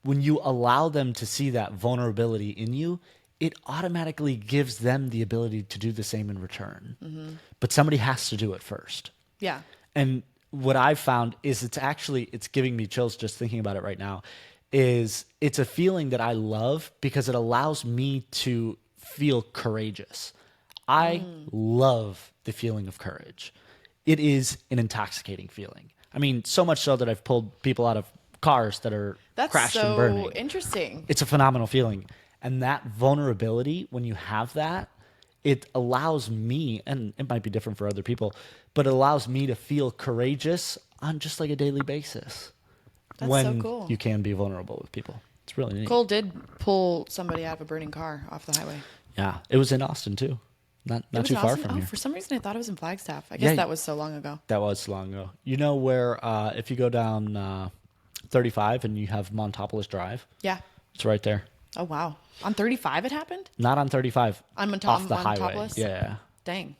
When you allow them to see that vulnerability in you, it automatically gives them the ability to do the same in return. Mm-hmm. But somebody has to do it first. Yeah. And what I've found is it's giving me chills just thinking about it right now, is it's a feeling that I love because it allows me to feel courageous. I love the feeling of courage. It is an intoxicating feeling. I mean, so much so that I've pulled people out of cars that are That's crashed and so burning. interesting. It's a phenomenal feeling. And that vulnerability, when you have that, it allows me, and it might be different for other people, but it allows me to feel courageous on just like a daily basis. That's when so cool. you can be vulnerable with people. It's really neat. Cole did pull somebody out of a burning car off the highway. Yeah, it was in Austin too. Not too far from here. For some reason, I thought it was in Flagstaff. I guess that was so long ago. That was long ago. You know where if you go down 35 and you have Montopolis Drive? Yeah. It's right there. Oh, wow. On 35 it happened? Not on 35. Off the highway. Montopolis? Yeah. Dang.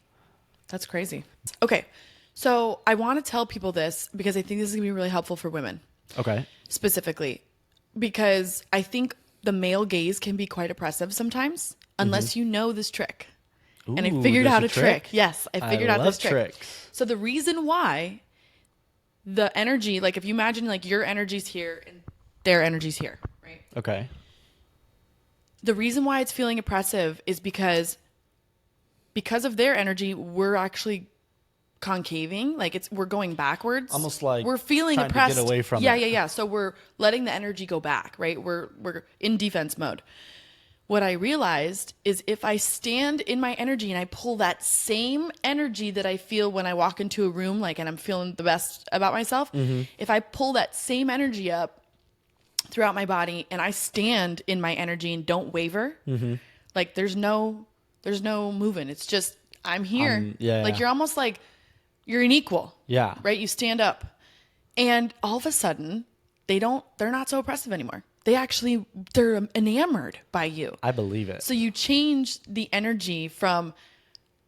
That's crazy. Okay. So I want to tell people this because I think this is going to be really helpful for women. Okay. Specifically. Because I think the male gaze can be quite oppressive sometimes unless you know this trick. Ooh, and I figured out there's a trick. Yes, I figured out this trick. Tricks. So the reason why the energy, like if you imagine like your energy's here and their energy's here, right? Okay. The reason why it's feeling oppressive is because of their energy, we're actually concaving, like we're going backwards. Almost like we're feeling trying to oppressed. get away from yeah, it. Yeah. So we're letting the energy go back, right? We're in defense mode. What I realized is if I stand in my energy and I pull that same energy that I feel when I walk into a room, like, and I'm feeling the best about myself, if I pull that same energy up throughout my body and I stand in my energy and don't waver, like there's no moving. It's just, I'm here. Like you're almost like you're an equal. Yeah. Right? You stand up and all of a sudden they're not so oppressive anymore. They're enamored by you. I believe it. So you change the energy from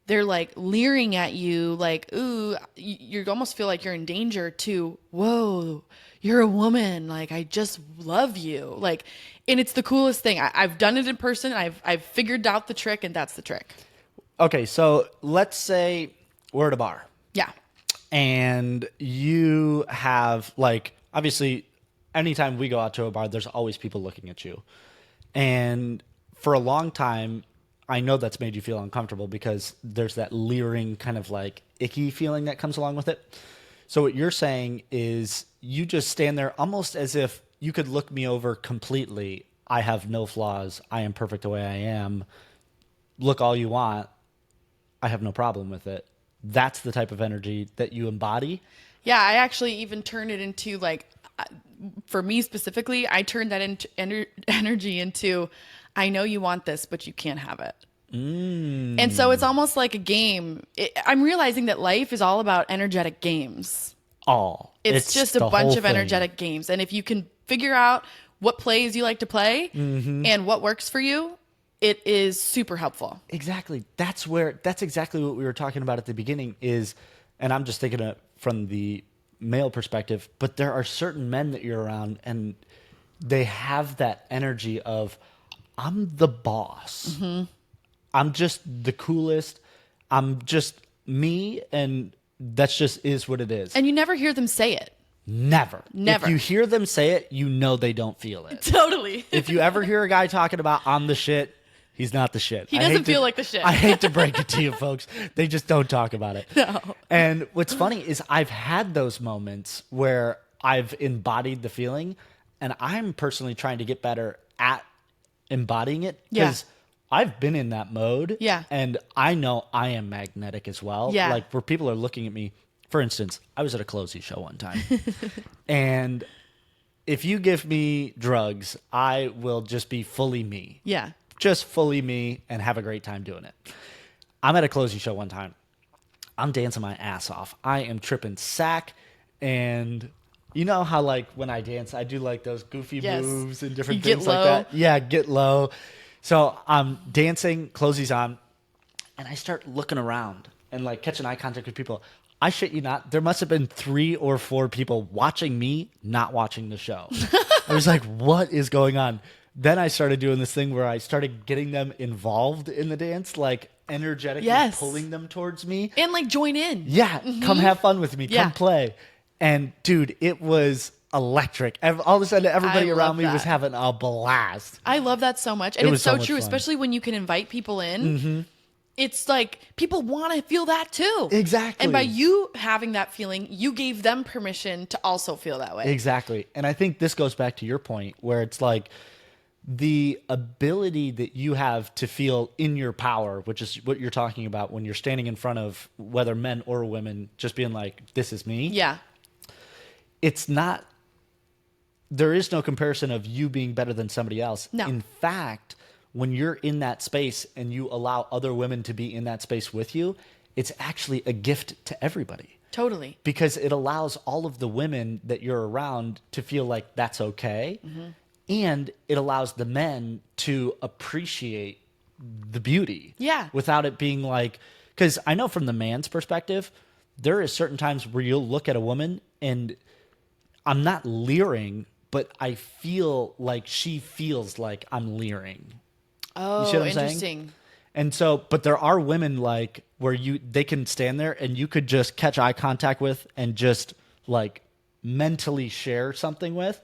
they're like leering at you, like, ooh, you almost feel like you're in danger, to, whoa, you're a woman. Like, I just love you. Like, and it's the coolest thing. I've done it in person. I've figured out the trick, and that's the trick. Okay, so let's say we're at a bar. Yeah. And you have, like, obviously, anytime we go out to a bar, there's always people looking at you. And for a long time, I know that's made you feel uncomfortable because there's that leering kind of like icky feeling that comes along with it. So what you're saying is you just stand there almost as if you could look me over completely. I have no flaws. I am perfect the way I am. Look all you want. I have no problem with it. That's the type of energy that you embody. Yeah, I actually even turn it into, like, for me specifically, I turned that into energy into, I know you want this, but you can't have it. And so it's almost like a game. I'm realizing that life is all about energetic games. It's just a bunch of energetic games. And if you can figure out what plays you like to play and what works for you, it is super helpful. Exactly. That's exactly what we were talking about at the beginning is, and I'm just thinking from the male perspective, but there are certain men that you're around and they have that energy of, I'm the boss. I'm just the coolest. I'm just me. And that's just is what it is. And you never hear them say it. Never. If you hear them say it, you know they don't feel it. Totally. If you ever hear a guy talking about, I'm the shit, he's not the shit. He doesn't feel like the shit. I hate to break it to you, folks. They just don't talk about it. No. And what's funny is I've had those moments where I've embodied the feeling, and I'm personally trying to get better at embodying it. Because I've been in that mode. Yeah. And I know I am magnetic as well. Yeah. Like where people are looking at me. For instance, I was at a closing show one time. And if you give me drugs, I will just be fully me. Yeah. Just fully me and have a great time doing it. I'm at a closing show one time. I'm dancing my ass off. I am tripping sack. And you know how, like, when I dance, I do like those goofy moves and different things like that. Yeah, get low. So I'm dancing, closey's on, and I start looking around and like catching eye contact with people. I shit you not, there must have been 3 or 4 people watching me, not watching the show. I was like, what is going on? Then I started doing this thing where I started getting them involved in the dance, like energetically pulling them towards me. And like join in. Yeah, come have fun with me, come play. And dude, it was electric. All of a sudden, everybody I around love me was that. having a blast. I love that so much. And It it's was so so much true, fun. especially when you can invite people in. It's like people want to feel that too. Exactly. And by you having that feeling, you gave them permission to also feel that way. Exactly. And I think this goes back to your point where it's like the ability that you have to feel in your power, which is what you're talking about when you're standing in front of whether men or women, just being like, this is me. Yeah. It's not, there is no comparison of you being better than somebody else. No. In fact, when you're in that space and you allow other women to be in that space with you, it's actually a gift to everybody. Totally. Because it allows all of the women that you're around to feel like that's okay. And it allows the men to appreciate the beauty. Yeah. Without it being like, because I know from the man's perspective, there is certain times where you'll look at a woman and I'm not leering, but I feel like she feels like I'm leering. Oh, You see what I'm saying? interesting. And so, but there are women like where they can stand there and you could just catch eye contact with and just like mentally share something with,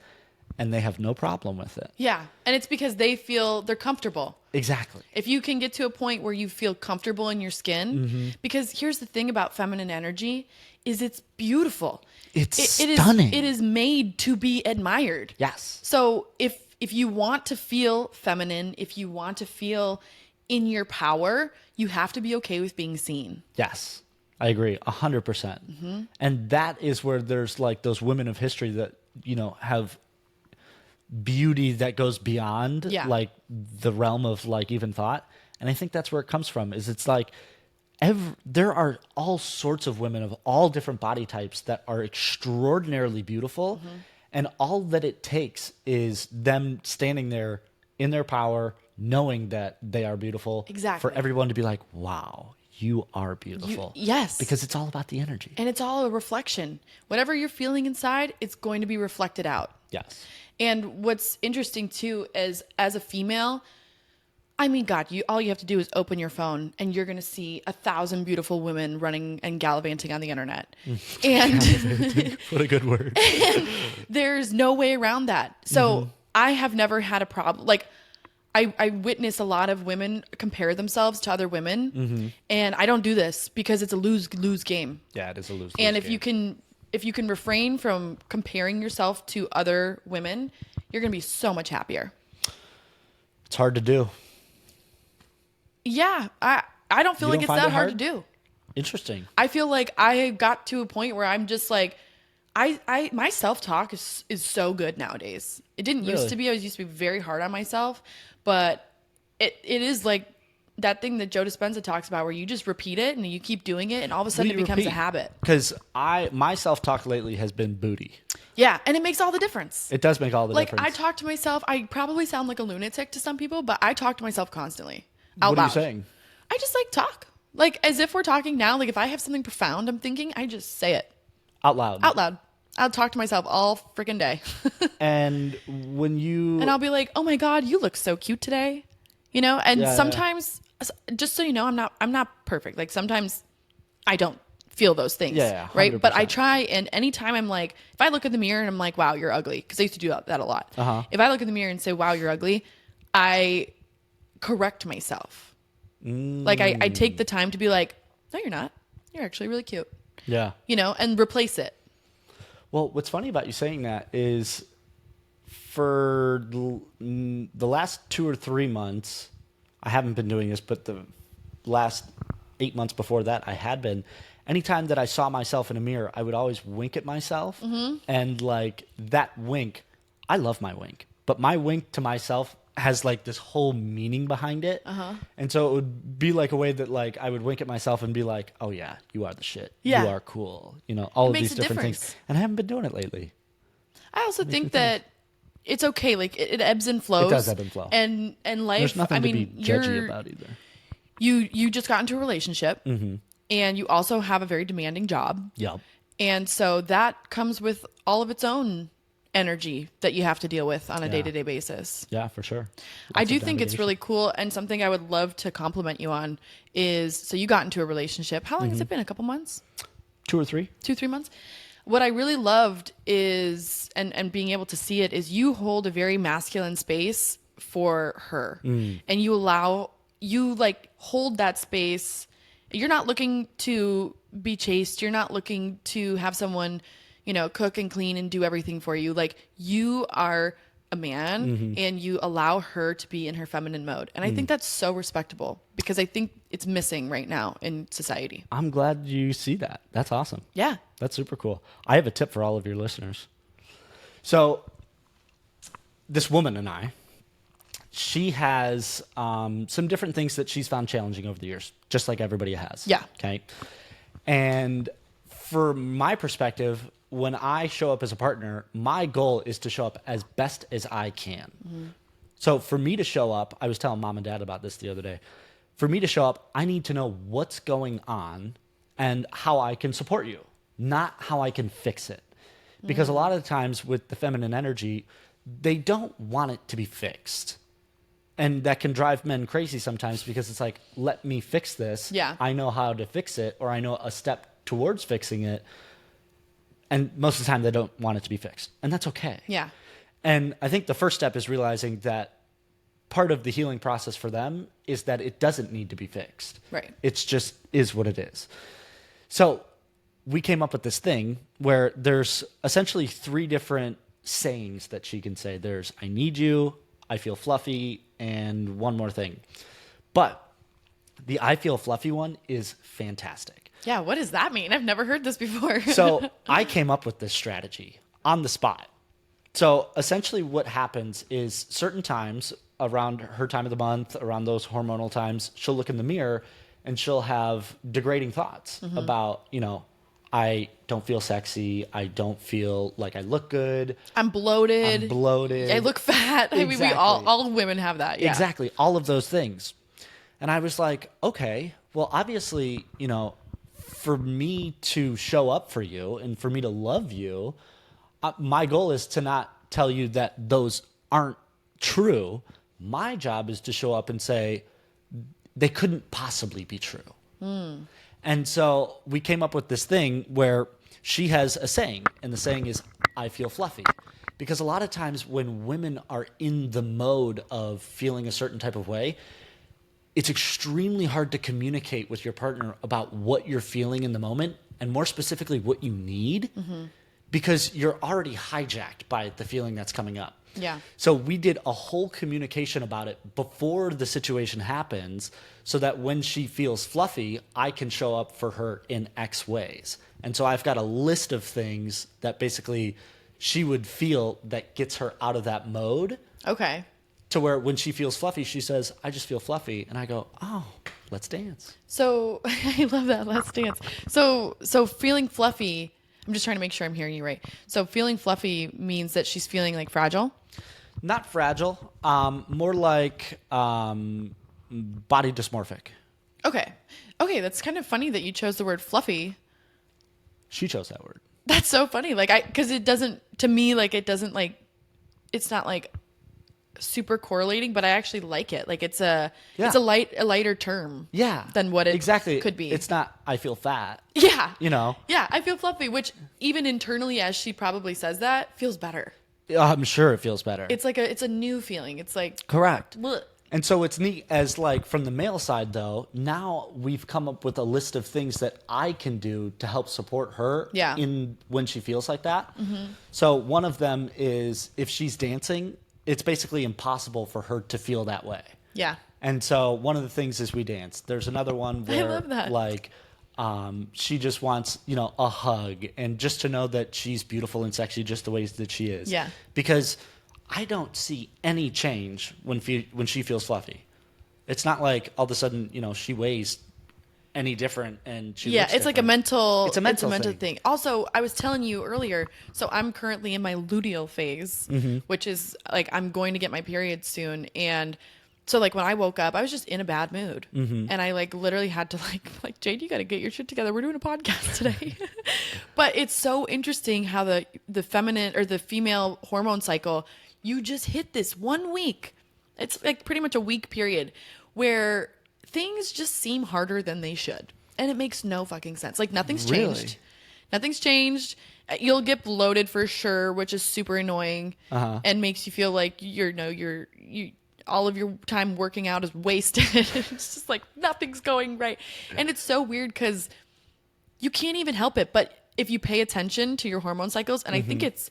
and they have no problem with it. Yeah. And it's because they feel they're comfortable. Exactly. If you can get to a point where you feel comfortable in your skin, because here's the thing about feminine energy is it's beautiful. It's It stunning. it is made to be admired. Yes. So if you want to feel feminine, if you want to feel in your power, you have to be okay with being seen. Yes. I agree 100%. And that is where there's like those women of history that, you know, have beauty that goes beyond like the realm of like even thought. And I think that's where it comes from is it's like there are all sorts of women of all different body types that are extraordinarily beautiful. And all that it takes is them standing there in their power, knowing that they are beautiful. Exactly. For everyone to be like, wow, you are beautiful. Yes. Because it's all about the energy. And it's all a reflection. Whatever you're feeling inside, it's going to be reflected out. Yes. And what's interesting too is as a female, I mean, God, all you have to do is open your phone and you're going to see 1,000 beautiful women running and gallivanting on the internet. And What a good word. there's no way around that. So I have never had a problem. Like I witness a lot of women compare themselves to other women, and I don't do this because it's a lose game. Yeah, it is a lose. And if you can refrain from comparing yourself to other women, you're going to be so much happier. It's hard to do. Yeah, I don't feel You like don't it's find that it hard hard? to do. Interesting. I feel like I got to a point where I'm just like, my self-talk is so good nowadays. It didn't used Really? to be. I used to be very hard on myself, but it is like that thing that Joe Dispenza talks about where you just repeat it and you keep doing it and all of a sudden it becomes a habit. Because my self-talk lately has been booty. Yeah, and it makes all the difference. It does make all the Like difference. I talk to myself, I probably sound like a lunatic to some people, but I talk to myself constantly out What are you loud. saying? I just like talk. Like as if we're talking now, like if I have something profound I'm thinking, I just say it Out loud. out loud. I'll talk to myself all freaking day. And when you... And I'll be like, "Oh my God, you look so cute today," you know. And Yeah, sometimes, just so you know, I'm not perfect. Like sometimes, I don't feel those things. Yeah, right. But I 100%. try. And anytime I'm like, if I look in the mirror and I'm like, "Wow, you're ugly," because I used to do that a lot. If I look in the mirror and say, "Wow, you're ugly," I correct myself. Like I take the time to be like, "No, you're not. You're actually really cute." Yeah. You know, and replace it. Well, what's funny about you saying that is for the last 2 or 3 months, I haven't been doing this, but the last 8 months before that, I had been. Anytime that I saw myself in a mirror, I would always wink at myself. And like that wink, I love my wink, but my wink to myself has like this whole meaning behind it. And so it would be like a way that like I would wink at myself and be like, oh yeah, you are the shit. Yeah. You are cool. You know, all of makes these a different difference. things. And I haven't been doing it lately. I also think that it's okay. Like it ebbs and flows. It does ebb and flow. And life. There's nothing I mean, to be judgy about either. You just got into a relationship, and you also have a very demanding job, Yep. and so that comes with all of its own energy that you have to deal with on a day-to-day basis. Yeah, for sure. I Lots do of think it's navigation. really cool, and something I would love to compliment you on is so you got into a relationship. How long has it been? A couple months? 2 or 3. 2-3 months. what I really loved is, and being able to see it, is you hold a very masculine space for her. And you like hold that space. You're not looking to be chased. You're not looking to have someone, cook and clean and do everything for you. Like, you are a man and you allow her to be in her feminine mode. And I think that's so respectable, because I think it's missing right now in society. I'm glad you see that. That's awesome. Yeah. That's super cool. I have a tip for all of your listeners. So this woman and I, she has some different things that she's found challenging over the years, just like everybody has. Yeah. Okay. And for my perspective, when I show up as a partner, my goal is to show up as best as I can. So for me to show up, I was telling mom and dad about this the other day. For me to show up, I need to know what's going on and how I can support you, not how I can fix it. Because a lot of the times with the feminine energy, they don't want it to be fixed. And that can drive men crazy sometimes, because it's like, let me fix this. Yeah. I know how to fix it, or I know a step towards fixing it. And most of the time they don't want it to be fixed. And that's okay. Yeah. And I think the first step is realizing that part of the healing process for them is that it doesn't need to be fixed. Right. It's just is what it is. So we came up with this thing where there's essentially 3 different sayings that she can say. There's, I need you, I feel fluffy, and one more thing. But the I feel fluffy one is fantastic. Yeah, what does that mean? I've never heard this before. So I came up with this strategy on the spot. So essentially what happens is certain times around her time of the month, around those hormonal times, she'll look in the mirror and she'll have degrading thoughts about, I don't feel sexy. I don't feel like I look good. I'm bloated. I look fat. I mean, we all women have that. Yeah. Exactly. All of those things. And I was like, okay, well, obviously, for me to show up for you and for me to love you, my goal is to not tell you that those aren't true. My job is to show up and say, they couldn't possibly be true. And so we came up with this thing where she has a saying, and the saying is, I feel fluffy. Because a lot of times when women are in the mode of feeling a certain type of way, it's extremely hard to communicate with your partner about what you're feeling in the moment, and more specifically, what you need, because you're already hijacked by the feeling that's coming up. Yeah. So we did a whole communication about it before the situation happens, so that when she feels fluffy, I can show up for her in X ways. And so I've got a list of things that basically she would feel that gets her out of that mode. Okay. To where when she feels fluffy, she says, I just feel fluffy. And I go, oh, let's dance. So I love that. Let's dance. So feeling fluffy, I'm just trying to make sure I'm hearing you right. So feeling fluffy means that she's feeling like fragile? Not fragile, more like body dysmorphic. Okay. That's kind of funny that you chose the word fluffy. She chose that word. That's so funny. Because it doesn't, to me, it's not like super correlating, but I actually like it. Like it's a lighter term. Yeah. Than what it exactly could be. It's not, I feel fat. Yeah. Yeah, I feel fluffy, which even internally, as she probably says that, feels better. I'm sure it feels better. It's like it's a new feeling. It's like correct. Bleh. And so it's neat as from the male side though, now we've come up with a list of things that I can do to help support her in when she feels like that. So one of them is if she's dancing, it's basically impossible for her to feel that way. Yeah. And so one of the things is we dance. There's another one where I love that. she just wants, a hug and just to know that she's beautiful and sexy just the ways that she is. Yeah. Because I don't see any change when she feels fluffy. It's not like all of a sudden, she weighs any different and she looks it's different. It's a mental thing. Also, I was telling you earlier, so I'm currently in my luteal phase, which is I'm going to get my period soon, and so when I woke up, I was just in a bad mood, and I literally had to Jade, you got to get your shit together. We're doing a podcast today. But it's so interesting how the feminine or the female hormone cycle, you just hit this 1 week. It's pretty much a week period where things just seem harder than they should. And it makes no fucking sense. Nothing's changed. Nothing's changed. You'll get bloated for sure, which is super annoying and makes you feel like you all of your time working out is wasted. It's just like nothing's going right. And it's so weird because you can't even help it. But if you pay attention to your hormone cycles, and I think it's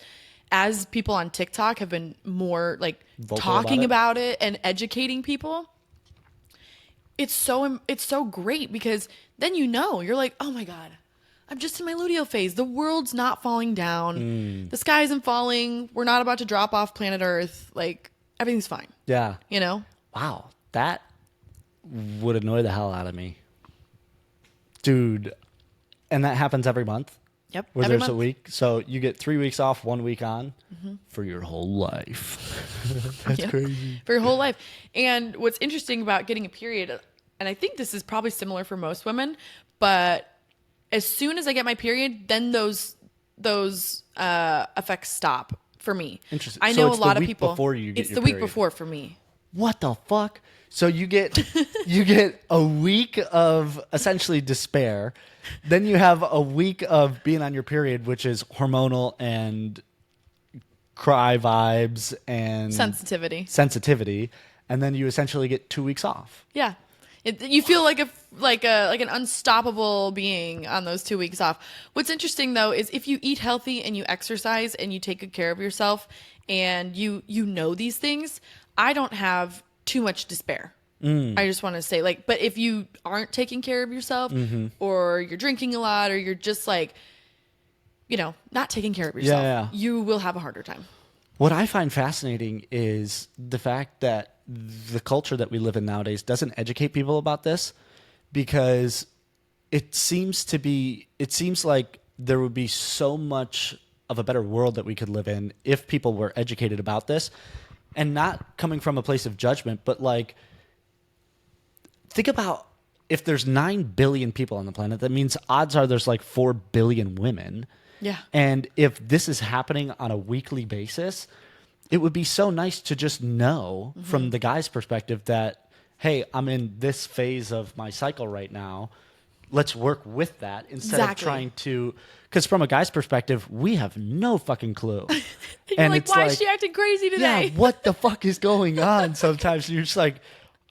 as people on TikTok have been more like Vocal talking about about it and educating people, it's so great because then you're like, oh my God, I'm just in my luteal phase. The world's not falling down. The sky isn't falling. We're not about to drop off planet Earth. Like, everything's fine. Yeah. You know? Wow. That would annoy the hell out of me. Dude. And that happens every month? Yep. Where every there's a month. week? So you get 3 weeks off, 1 week on for your whole life. That's Yeah. crazy. For your whole life. And what's interesting about getting a period, and I think this is probably similar for most women, but as soon as I get my period, then those effects stop for me. Interesting. I So know it's a lot the of week people. before you get it's your the week period. before for me. What the fuck? So you get a week of essentially despair. Then you have a week of being on your period, which is hormonal and cry vibes and Sensitivity. And then you essentially get 2 weeks off. Yeah. You feel like an unstoppable being on those 2 weeks off. What's interesting though is if you eat healthy and you exercise and you take good care of yourself and you know these things, I don't have too much despair. I just want to say but if you aren't taking care of yourself or you're drinking a lot or you're just like, not taking care of yourself, you will have a harder time. What I find fascinating is the fact that the culture that we live in nowadays doesn't educate people about this, because it seems like there would be so much of a better world that we could live in if people were educated about this, and not coming from a place of judgment, but like, think about if there's 9 billion people on the planet, that means odds are there's like 4 billion women. Yeah. And if this is happening on a weekly basis, it would be so nice to just know from the guy's perspective that, hey, I'm in this phase of my cycle right now. Let's work with that instead of trying to, because from a guy's perspective, we have no fucking clue. You're like, why is she acting crazy today? Yeah, what the fuck is going on? Sometimes you're just like,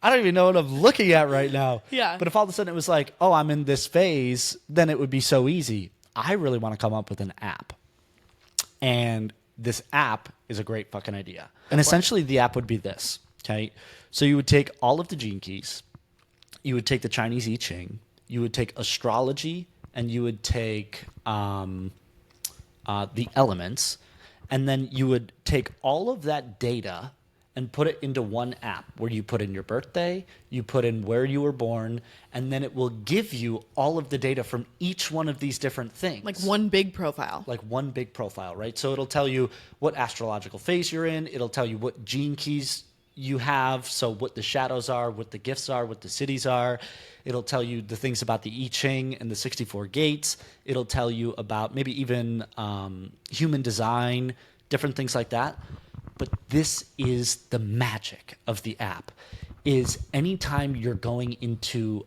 I don't even know what I'm looking at right now. Yeah. But if all of a sudden it was like, oh, I'm in this phase, then it would be so easy. I really want to come up with an app. And this app is a great fucking idea. And essentially the app would be this, okay? So you would take all of the gene keys, you would take the Chinese I Ching, you would take astrology, and you would take the elements, and then you would take all of that data and put it into one app where you put in your birthday, you put in where you were born, and then it will give you all of the data from each one of these different things. Like one big profile. Like one big profile, right? So it'll tell you what astrological phase you're in. It'll tell you what gene keys you have, so what the shadows are, what the gifts are, what the cities are. It'll tell you the things about the I Ching and the 64 gates. It'll tell you about maybe even human design, different things like that. But this is the magic of the app, is anytime you're going into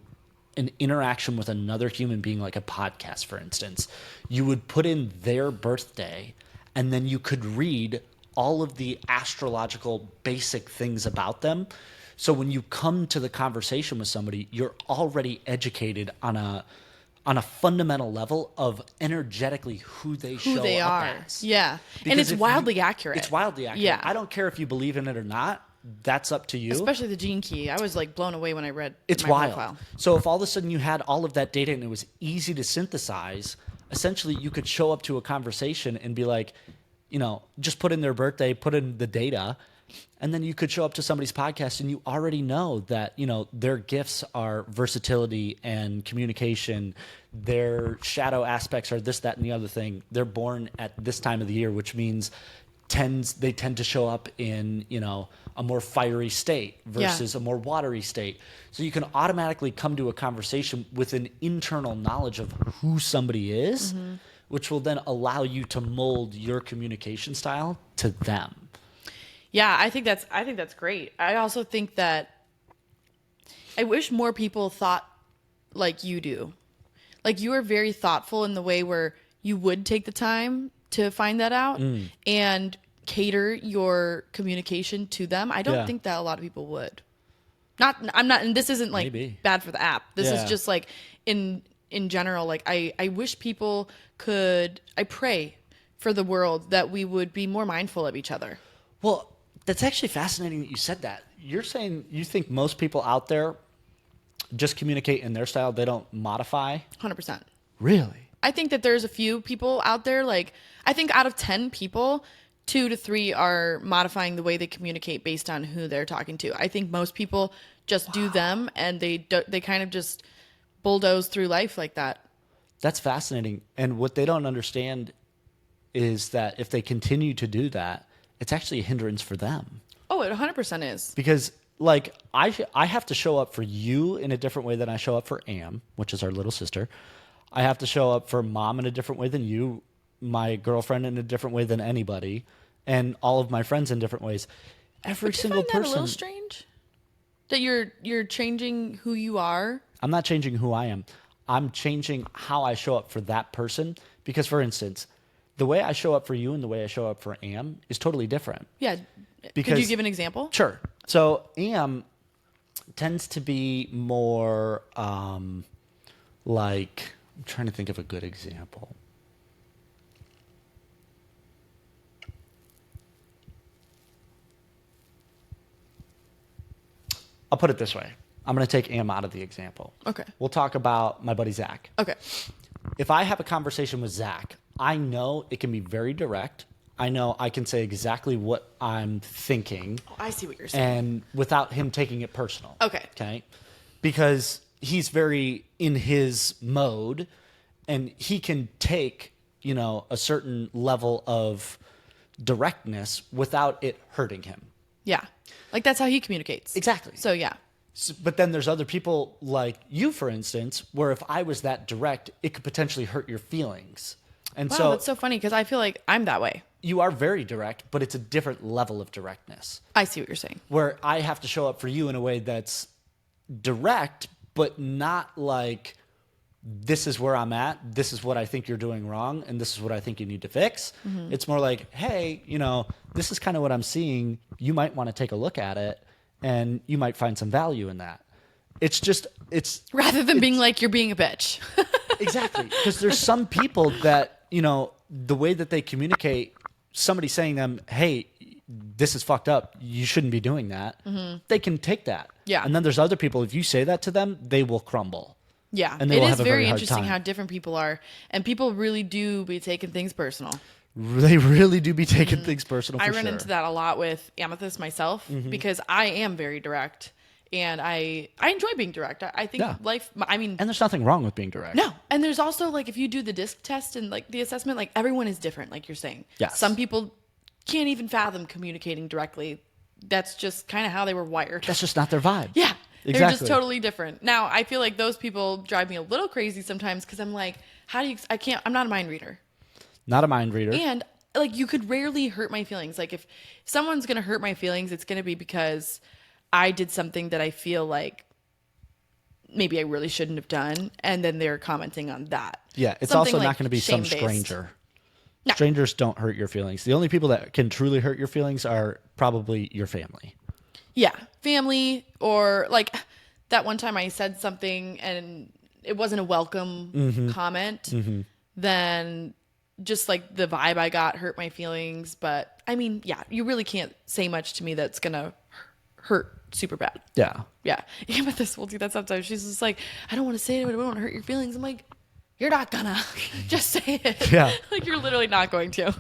an interaction with another human being, like a podcast, for instance, you would put in their birthday, and then you could read all of the astrological basic things about them. So when you come to the conversation with somebody, you're already educated on a fundamental level of energetically who they show up as. Yeah. Because and it's wildly accurate. It's wildly accurate. Yeah. I don't care if you believe in it or not. That's up to you. Especially the gene key. I was like blown away when I read It's my wild. profile. So if all of a sudden you had all of that data and it was easy to synthesize, essentially you could show up to a conversation and be like, just put in their birthday, put in the data, and then you could show up to somebody's podcast and you already know that, their gifts are versatility and communication. Their shadow aspects are this, that, and the other thing. They're born at this time of the year, which means they tend to show up in, a more fiery state versus a more watery state. So you can automatically come to a conversation with an internal knowledge of who somebody is, which will then allow you to mold your communication style to them. Yeah, I think that's great. I also think that I wish more people thought like you do. Like, you are very thoughtful in the way where you would take the time to find that out and cater your communication to them. I don't think that a lot of people would. I'm not, and this isn't like Maybe. bad for the app. This is Yeah. just like in general, like I wish people could, I pray for the world that we would be more mindful of each other. Well, that's actually fascinating that you said that. You're saying you think most people out there just communicate in their style, they don't modify? 100%. Really? I think that there's a few people out there, like, I think out of 10 people, 2 to 3 are modifying the way they communicate based on who they're talking to. I think most people just do them, and they kind of just bulldoze through life like that. That's fascinating. And what they don't understand is that if they continue to do that, it's actually a hindrance for them. Oh, it 100% is. Because like I have to show up for you in a different way than I show up for Am, which is our little sister. I have to show up for Mom in a different way than you, my girlfriend in a different way than anybody, and all of my friends in different ways. Every single Find that person. a little strange? That you're changing who you are? I'm not changing who I am. I'm changing how I show up for that person. Because, for instance, the way I show up for you and the way I show up for Am is totally different. Yeah. Because, could you give an example? Sure. So Am tends to be more like, I'm trying to think of a good example. I'll put it this way. I'm going to take Am out of the example. Okay. We'll talk about my buddy Zach. Okay. If I have a conversation with Zach, I know it can be very direct. I know I can say exactly what I'm thinking. Oh, I see what you're saying. And without him taking it personal. Okay. Okay. Because he's very in his mode and he can take, you know, a certain level of directness without it hurting him. Yeah. Like that's how he communicates. Exactly. So yeah. But then there's other people like you, for instance, where if I was that direct, it could potentially hurt your feelings. And Wow, so that's so funny because I feel like I'm that way. you are very direct, but it's a different level of directness. I see what you're saying. Where I have to show up for you in a way that's direct, but not like, this is where I'm at, this is what I think you're doing wrong, and this is what I think you need to fix. Mm-hmm. It's more like, hey, you know, this is kind of what I'm seeing. You might want to take a look at it, and you might find some value in that. It's just, it's... Rather than being like, you're being a bitch. Exactly. Because there's some people that, you know, the way that they communicate, somebody saying them, hey, this is fucked up, you shouldn't be doing that, they can take that. Yeah. And then there's other people, if you say that to them, they will crumble. Yeah. And they it will is have a very very hard interesting time. how different people are. And people really do be taking things personal. They really do be taking things personal for I run sure. into that a lot with Amethyst myself because I am very direct. And I enjoy being direct. I think life, I mean... And there's nothing wrong with being direct. No. And there's also, like, if you do the DISC test and, like, the assessment, like, everyone is different, like you're saying. Yes. Some people can't even fathom communicating directly. That's just kind of how they were wired. That's just not their vibe. Yeah. They're Exactly. just totally different. Now, I feel like those people drive me a little crazy sometimes because I'm like, I'm not a mind reader. Not a mind reader. And, like, you could rarely hurt my feelings. Like, if someone's going to hurt my feelings, it's going to be because I did something that I feel like maybe I really shouldn't have done, and then they're commenting on that. Yeah, it's Something also like not going to be some shame-based. stranger. No. Strangers don't hurt your feelings. The only people that can truly hurt your feelings are probably your family. Yeah, family, or like that one time I said something and it wasn't a welcome comment, then just like the vibe I got hurt my feelings. But I mean, yeah, you really can't say much to me that's going to hurt super bad. Yeah. Yeah. Amethyst will do that sometimes. She's just like, I don't want to say it, but I don't want to hurt your feelings. I'm like, you're not gonna. Just say it. Yeah. Like, you're literally not going to.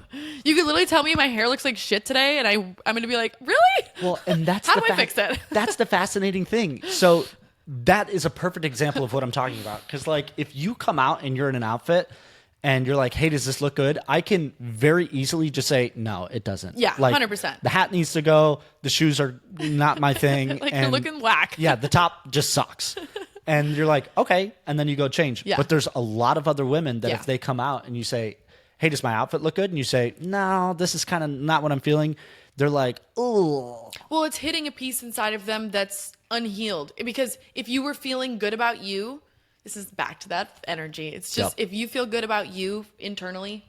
You could literally tell me my hair looks like shit today, and I'm going to be like, really? Well, and that's How do I fix it? That's the fascinating thing. So that is a perfect example of what I'm talking about. Because, like, if you come out and you're in an outfit and you're like, hey, does this look good? I can very easily just say, no, it doesn't. Yeah, like, 100%. The hat needs to go. The shoes are not my thing. Like, and you're looking whack. Yeah, the top just sucks. And you're like, okay. And then you go change. Yeah. But there's a lot of other women that Yeah. if they come out and you say, hey, does my outfit look good? And you say, no, this is kind of not what I'm feeling. They're like, oh. Well, it's hitting a piece inside of them that's unhealed. Because if you were feeling good about you, This is back to that energy. It's just if you feel good about you internally,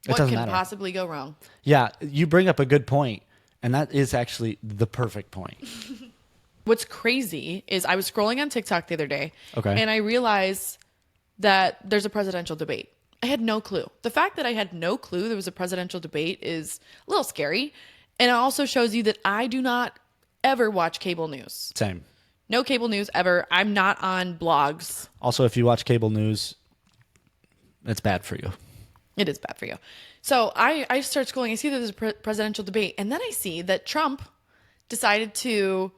what doesn't can matter. possibly go wrong? Yeah, you bring up a good point, and that is actually the perfect point. What's crazy is I was scrolling on TikTok the other day, Okay. and I realized that there's a presidential debate. I had no clue. The fact that I had no clue there was a presidential debate is a little scary, and it also shows you that I do not ever watch cable news. Same. No cable news ever. I'm not on blogs. Also, if you watch cable news, it's bad for you. It is bad for you. So I start scrolling. I see that there's a presidential debate. And then I see that Trump decided to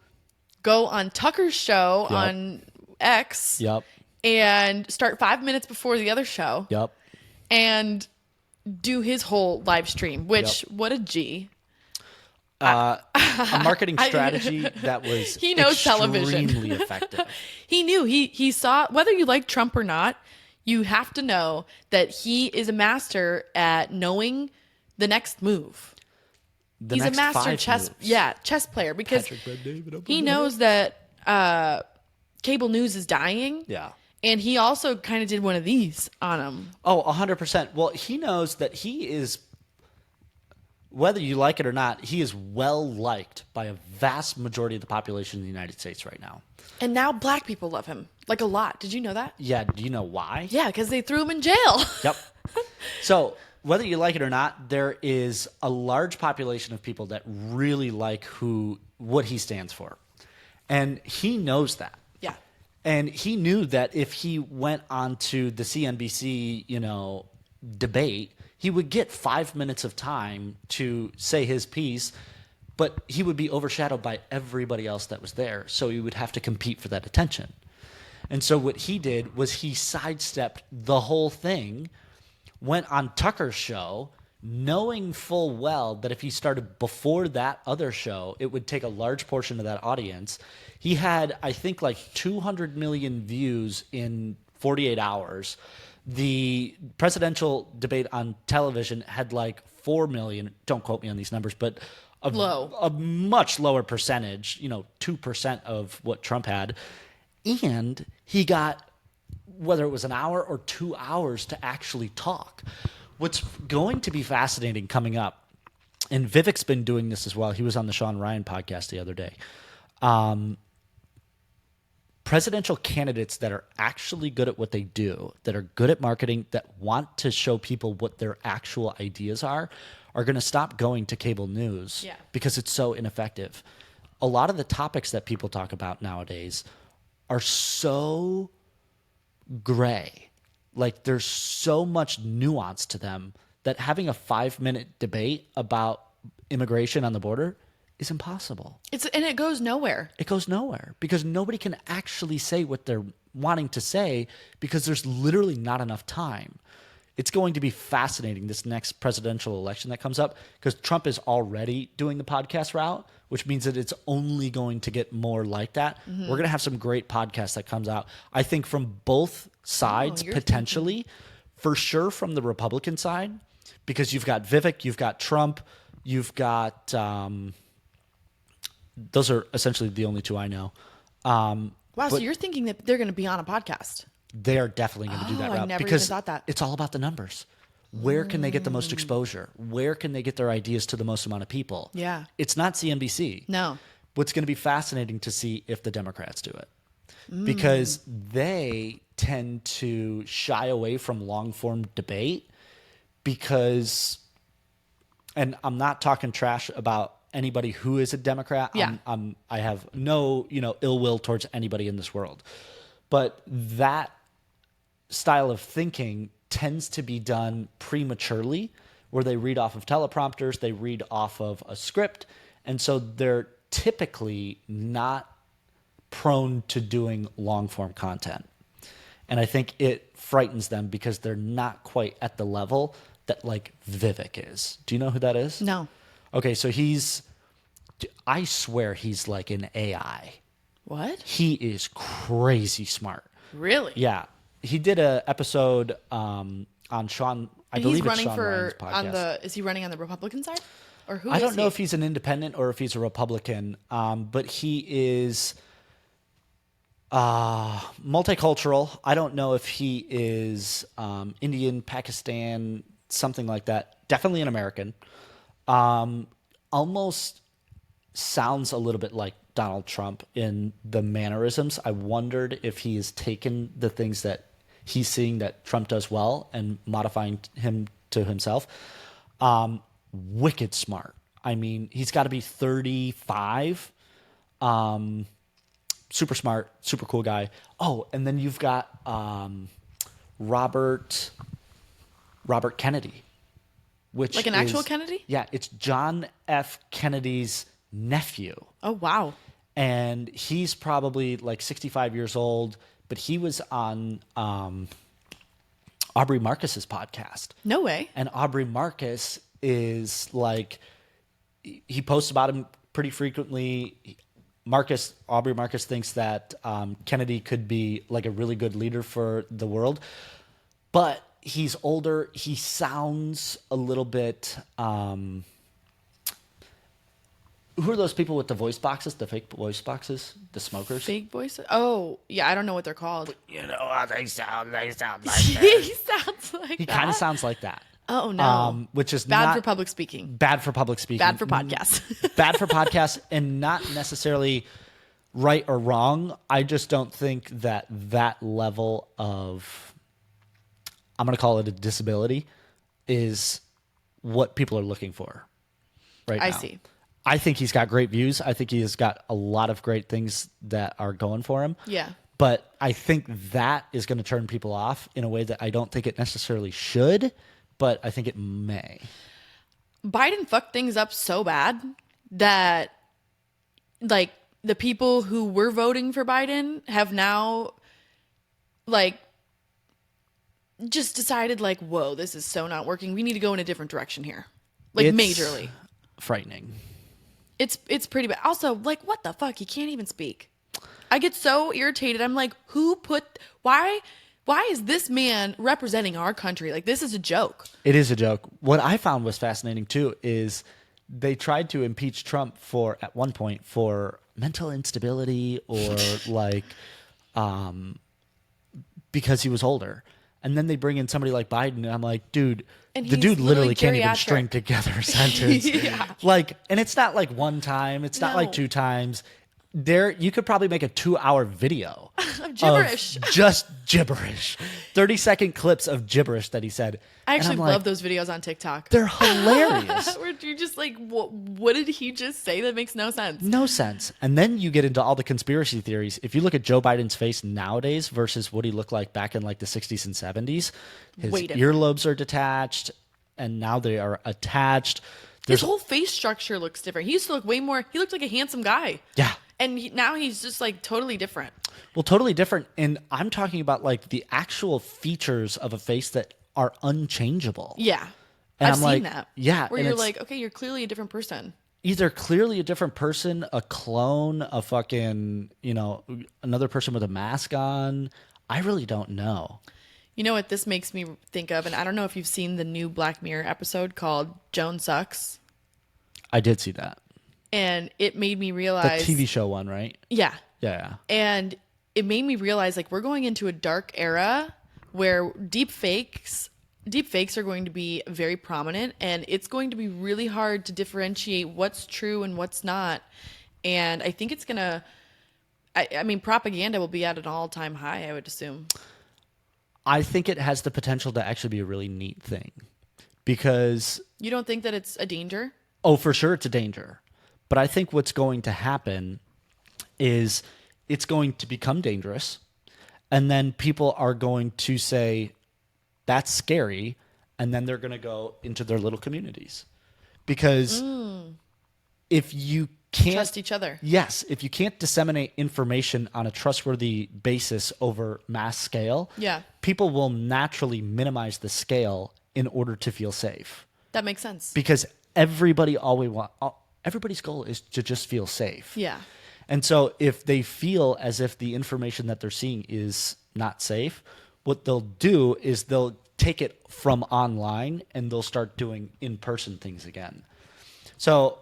go on Tucker's show on X Yep. and start 5 minutes before the other show Yep. and do his whole live stream, which, what a G. A marketing strategy that was He knows television. extremely effective. He knew. He saw, whether you like Trump or not, you have to know that he is a master at knowing the next move. He's a master chess player because he knows that cable news is dying. Yeah. And he also kind of did one of these on him. Oh, 100%. Well, he knows that he is, whether you like it or not, he is well liked by a vast majority of the population in the United States right now. And now black people love him, like a lot. Did you know that? Yeah. Do you know why? Yeah, because they threw him in jail. Yep. So whether you like it or not, there is a large population of people that really like what he stands for. And he knows that. Yeah. And he knew that if he went on to the CNBC, debate, he would get 5 minutes of time to say his piece, but he would be overshadowed by everybody else that was there. So he would have to compete for that attention. And so what he did was he sidestepped the whole thing, went on Tucker's show, knowing full well that if he started before that other show, it would take a large portion of that audience. He had, I think, like 200 million views in 48 hours. The presidential debate on television had like 4 million. Don't quote me on these numbers, but a much lower percentage, 2% of what Trump had. And he got, whether it was an hour or 2 hours to actually talk. What's going to be fascinating coming up, and Vivek's been doing this as well. He was on the Sean Ryan podcast the other day. Presidential candidates that are actually good at what they do, that are good at marketing, that want to show people what their actual ideas are going to stop going to cable news because it's so ineffective. A lot of the topics that people talk about nowadays are so gray. Like there's so much nuance to them that having a 5-minute debate about immigration on the border is impossible. And it goes nowhere. It goes nowhere because nobody can actually say what they're wanting to say because there's literally not enough time. It's going to be fascinating, this next presidential election that comes up, because Trump is already doing the podcast route, which means that it's only going to get more like that. Mm-hmm. We're going to have some great podcasts that comes out, I think, from both sides, potentially. For sure from the Republican side, because you've got Vivek, you've got Trump, you've got... those are essentially the only two I know. Wow, so you're thinking that they're going to be on a podcast? They are definitely going to do that route. I never because even thought that. It's all about the numbers. Where can they get the most exposure? Where can they get their ideas to the most amount of people? Yeah. It's not CNBC. No. What's going to be fascinating to see if the Democrats do it. Because they tend to shy away from long-form debate because, and I'm not talking trash about anybody who is a Democrat. Yeah. I have no, ill will towards anybody in this world. But that style of thinking tends to be done prematurely, where they read off of teleprompters, they read off of a script, and so they're typically not prone to doing long-form content. And I think it frightens them because they're not quite at the level that, like, Vivek is. Do you know who that is? No. Okay, so I swear he's like an AI. What? He is crazy smart. Really? Yeah. He did an episode on Sean, I believe it's Sean Ryan's podcast. Is he running on the Republican side? Or who I don't know he? if he's an independent or if he's a Republican, but he is Multicultural. I don't know if he is Indian, Pakistan, something like that. Definitely an American. Almost sounds a little bit like Donald Trump in the mannerisms. I wondered if he has taken the things that he's seeing that Trump does well and modifying him to himself. Wicked smart. I mean, he's got to be 35. Super smart, super cool guy. Oh, and then you've got Robert Kennedy, which Like an actual Kennedy? Yeah, it's John F. Kennedy's nephew. Oh, wow. And he's probably like 65 years old, but he was on Aubrey Marcus's podcast. No way. And Aubrey Marcus is like, he posts about him pretty frequently. Aubrey Marcus thinks that Kennedy could be like a really good leader for the world, but he's older. He sounds a little bit. Who are those people with the voice boxes? The fake voice boxes? The smokers? Fake voices? Oh, yeah. I don't know what they're called. You know how they sound. They sound like He that. sounds like He that. kind of sounds like that. Oh, no. Which is Bad not for public speaking. bad for public speaking. Bad for podcasts. Bad for podcasts, and not necessarily right or wrong. I just don't think that level of, I'm going to call it a disability, is what people are looking for right now. I see. I think he's got great views. I think he has got a lot of great things that are going for him. Yeah. But I think that is going to turn people off in a way that I don't think it necessarily should, but I think it may. Biden fucked things up so bad that, like, the people who were voting for Biden have now, like, just decided, like, whoa, this is so not working. We need to go in a different direction here. Like, It's majorly. frightening. It's pretty bad. Also, like, what the fuck? He can't even speak. I get so irritated. I'm like, why is this man representing our country? Like, this is a joke. It is a joke. What I found was fascinating too is they tried to impeach Trump at one point for mental instability or like because he was older. And then they bring in somebody like Biden, and I'm like, dude, And the he's dude literally can't even geriatric. string together a sentence. Yeah. Like, and it's not like one time, it's not like No. 2 times. You could probably make a 2-hour video Of gibberish. of just gibberish, 30-second clips of gibberish that he said. I And actually I'm like, love those videos on TikTok. they're hilarious. Where you're just like, what did he just say? That makes no sense. No sense. And then you get into all the conspiracy theories. If you look at Joe Biden's face nowadays versus what he looked like back in like the 60s and 70s, his Way different. earlobes are detached and now they are attached. His whole face structure looks different. He used to look way more, he looked like a handsome guy. Yeah. And now he's just like totally different. Well, totally different. And I'm talking about like the actual features of a face that are unchangeable. Yeah. And I've I'm seen like, that. yeah, Where and you're it's like, okay, you're clearly a different person. either clearly a different person, a clone, a fucking, another person with a mask on. I really don't know. You know what this makes me think of? And I don't know if you've seen the new Black Mirror episode called Joan Sucks. I did see that. And it made me The realize. TV show one, right? Yeah. Yeah. And it made me realize, like, we're going into a dark era where deepfakes are going to be very prominent, and it's going to be really hard to differentiate what's true and what's not. And I think it's gonna, I mean, propaganda will be at an all-time high, I would assume. I think it has the potential to actually be a really neat thing because, You don't think that it's a danger? oh, for sure it's a danger. But I think what's going to happen is it's going to become dangerous. And then people are going to say, that's scary. And then they're going to go into their little communities. Because if you can't Trust each other. Yes, if you can't disseminate information on a trustworthy basis over mass scale, Yeah. people will naturally minimize the scale in order to feel safe. That makes sense. Because everybody's goal is to just feel safe. Yeah. And so if they feel as if the information that they're seeing is not safe, what they'll do is they'll take it from online and they'll start doing in-person things again. So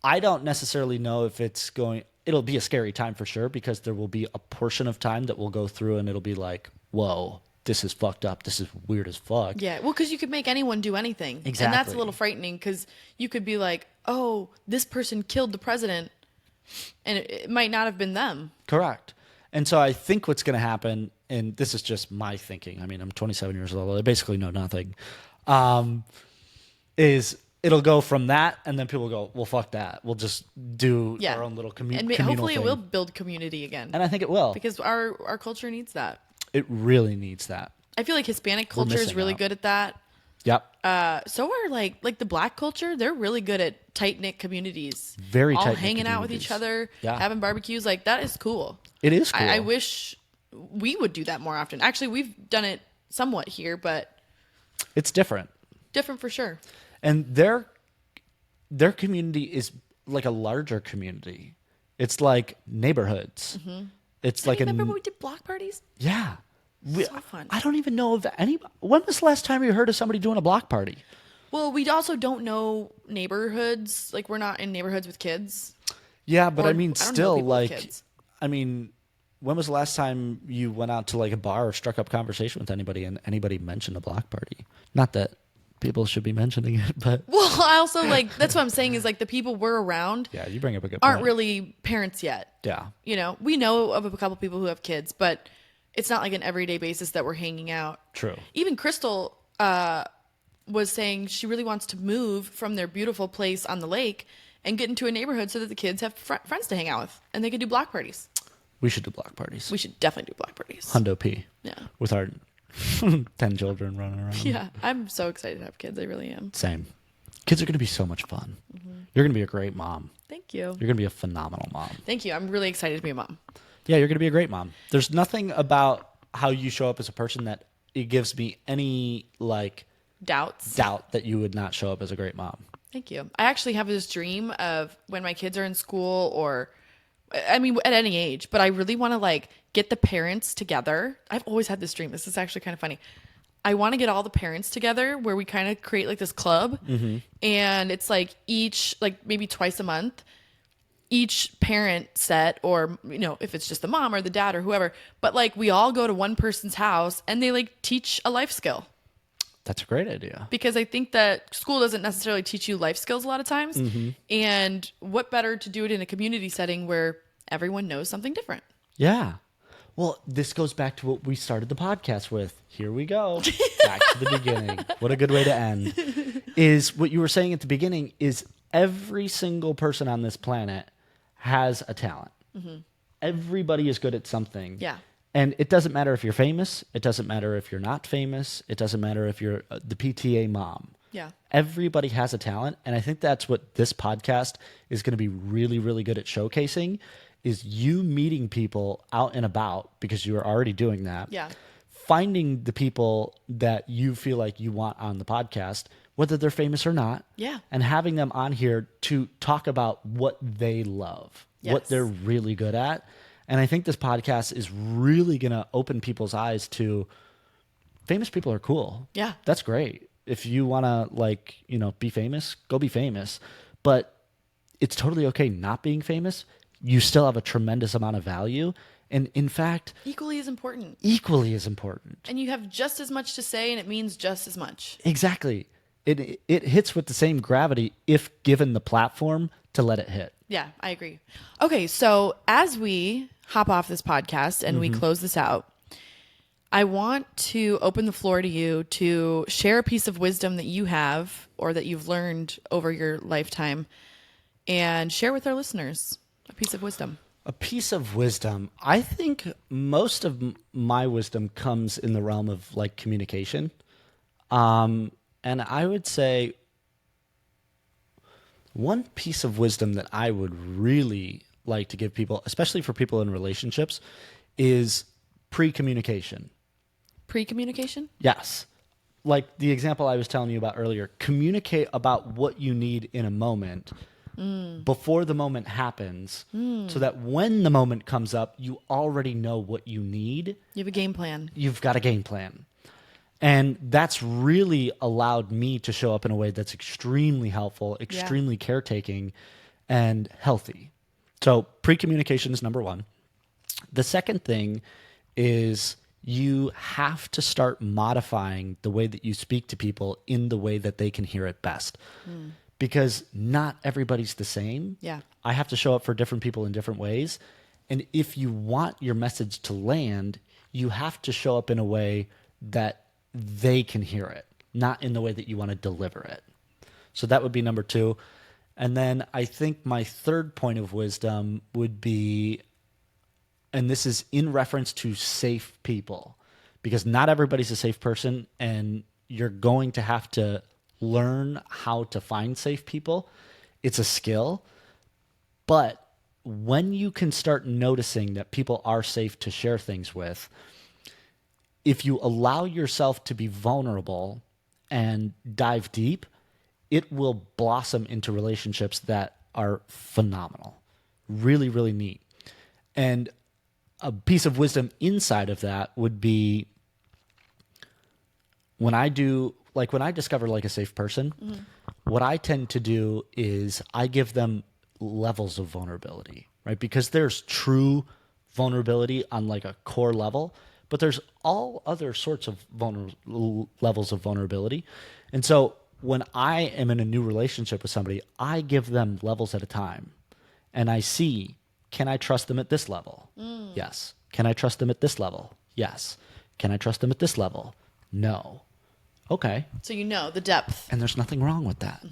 I don't necessarily know if it's going, it'll be a scary time for sure, because there will be a portion of time that we'll go through and it'll be like, whoa, this is fucked up. This is weird as fuck. Yeah, well, because you could make anyone do anything. Exactly. And that's a little frightening, because you could be like, oh, this person killed the president, and it might not have been them. Correct. And so I think what's going to happen, and this is just my thinking, I mean, I'm 27 years old, I basically know nothing, is it'll go from that, and then people go, well, fuck that. We'll just do our own little community. And hopefully it will build community again. And I think it will. Because our culture needs that. It really needs that. I feel like Hispanic culture is really good at that. Yep. So are like the Black culture. They're really good at tight-knit communities. Very all tight-knit hanging out with each other, Yeah. having barbecues. Like, that is cool. It is cool. I wish we would do that more often. Actually, we've done it somewhat here, but it's different. Different for sure. And their community is like a larger community. It's like neighborhoods. Mm-hmm. It's like remember when we did block parties? Yeah. So fun. I don't even know of any. When was the last time you heard of somebody doing a block party? Well, we also don't know neighborhoods. Like, we're not in neighborhoods with kids. Yeah, but I mean, I don't know still, people with like, kids. I mean, when was the last time you went out to like a bar or struck up conversation with anybody and anybody mentioned a block party? Not that people should be mentioning it, but Well, I also, like, that's what I'm saying is, like, the people we're around yeah, you bring up a good aren't point. really parents yet. Yeah. You know, we know of a couple people who have kids, but it's not like an everyday basis that we're hanging out. True. Even Crystal was saying she really wants to move from their beautiful place on the lake and get into a neighborhood so that the kids have friends to hang out with and they can do block parties. We should do block parties. We should definitely do block parties. Hundo P. Yeah. With our 10 children running around. Yeah. I'm so excited to have kids. I really am. Same. Kids are going to be so much fun. Mm-hmm. You're going to be a great mom. Thank you. You're going to be a phenomenal mom. Thank you. I'm really excited to be a mom. Yeah, you're going to be a great mom. There's nothing about how you show up as a person that it gives me any like doubt that you would not show up as a great mom. Thank you. I actually have this dream of when my kids are in school, or I mean at any age, but I really want to like get the parents together. I've always had this dream. This is actually kind of funny. I want to get all the parents together where we kind of create like this club, and it's like each, like maybe twice a month, each parent set, or, you know, if it's just the mom or the dad or whoever, but like we all go to one person's house and they like teach a life skill. That's a great idea. Because I think that school doesn't necessarily teach you life skills a lot of times. And what better to do it in a community setting where everyone knows something different. Yeah. Well, this goes back to what we started the podcast with. Here we go. Back to the beginning. What a good way to end. Is what you were saying at the beginning is every single person on this planet has a talent. Everybody is good at something. Yeah. And it doesn't matter if you're famous. It doesn't matter if you're not famous. It doesn't matter if you're the PTA mom. Yeah. Everybody has a talent. And I think that's what this podcast is going to be really, really good at showcasing, is you meeting people out and about, because you are already doing that. Yeah. Finding the people that you feel like you want on the podcast, whether they're famous or not. Yeah. And having them on here to talk about what they love, what Yes. they're really good at. And I think this podcast is really going to open people's eyes to famous people are cool. Yeah. That's great. If you want to, like, you know, be famous, go be famous. But it's totally okay not being famous. You still have a tremendous amount of value. And in fact, Equally as important. equally as important. And you have just as much to say, and it means just as much. Exactly. It hits with the same gravity if given the platform to let it hit. Yeah, I agree. Okay, so as we hop off this podcast and we close this out, I want to open the floor to you to share a piece of wisdom that you have or that you've learned over your lifetime, and share with our listeners a piece of wisdom. A piece of wisdom. I think most of my wisdom comes in the realm of like communication. And I would say one piece of wisdom that I would really like to give people, especially for people in relationships, is pre-communication. Pre-communication? Yes. Like the example I was telling you about earlier, communicate about what you need in a moment before the moment happens, so that when the moment comes up, you already know what you need. You have a game plan. You've got a game plan. And that's really allowed me to show up in a way that's extremely helpful, extremely caretaking, and healthy. So pre-communication is number one. The second thing is you have to start modifying the way that you speak to people in the way that they can hear it best. Because not everybody's the same. Yeah. I have to show up for different people in different ways. And if you want your message to land, you have to show up in a way that they can hear it, not in the way that you want to deliver it. So that would be number two. And then I think my third point of wisdom would be, and this is in reference to safe people, because not everybody's a safe person, and you're going to have to learn how to find safe people. It's a skill. But when you can start noticing that people are safe to share things with, if you allow yourself to be vulnerable and dive deep, it will blossom into relationships that are phenomenal. Really, really neat. And a piece of wisdom inside of that would be when I discover like a safe person, what I tend to do is I give them levels of vulnerability, right? Because there's true vulnerability on like a core level, but there's all other sorts of levels of vulnerability. And so when I am in a new relationship with somebody, I give them levels at a time. And I see, can I trust them at this level? Yes. Can I trust them at this level? Yes. Can I trust them at this level? No. Okay. So you know the depth. And there's nothing wrong with that.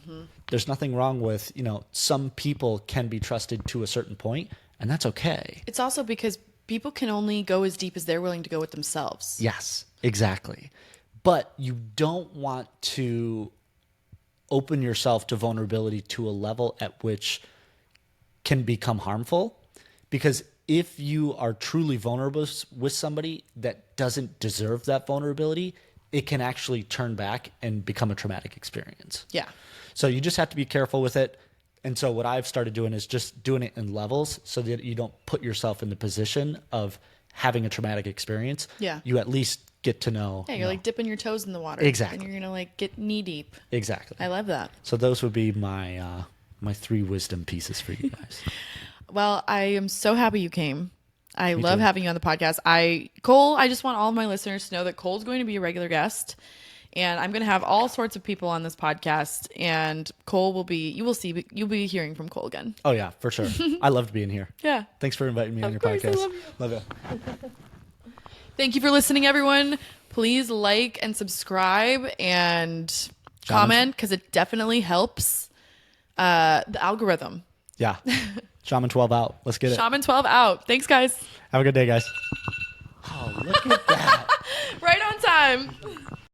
There's nothing wrong with, some people can be trusted to a certain point, and that's okay. It's also because people can only go as deep as they're willing to go with themselves. Yes, exactly. But you don't want to open yourself to vulnerability to a level at which can become harmful, because if you are truly vulnerable with somebody that doesn't deserve that vulnerability, it can actually turn back and become a traumatic experience. Yeah. So you just have to be careful with it. And so what I've started doing is just doing it in levels so that you don't put yourself in the position of having a traumatic experience. Yeah. You at least get to know. Yeah, you're like dipping your toes in the water. Exactly. And you're going to like get knee deep. Exactly. I love that. So those would be my my 3 wisdom pieces for you guys. Well, I am so happy you came. I Me love too. having you on the podcast. Cole, I just want all of my listeners to know that Cole's going to be a regular guest, and I'm going to have all sorts of people on this podcast, and you'll be hearing from Cole again. Oh yeah, for sure. I loved being here. Yeah. Thanks for inviting me on your course, I podcast. love you. Love you. Thank you for listening, everyone. Please like and subscribe and comment, because it definitely helps the algorithm. Yeah. Shaman 12 out. Let's get it. Shaman 12 out. Thanks, guys. Have a good day, guys. Oh, look at that. Right on time.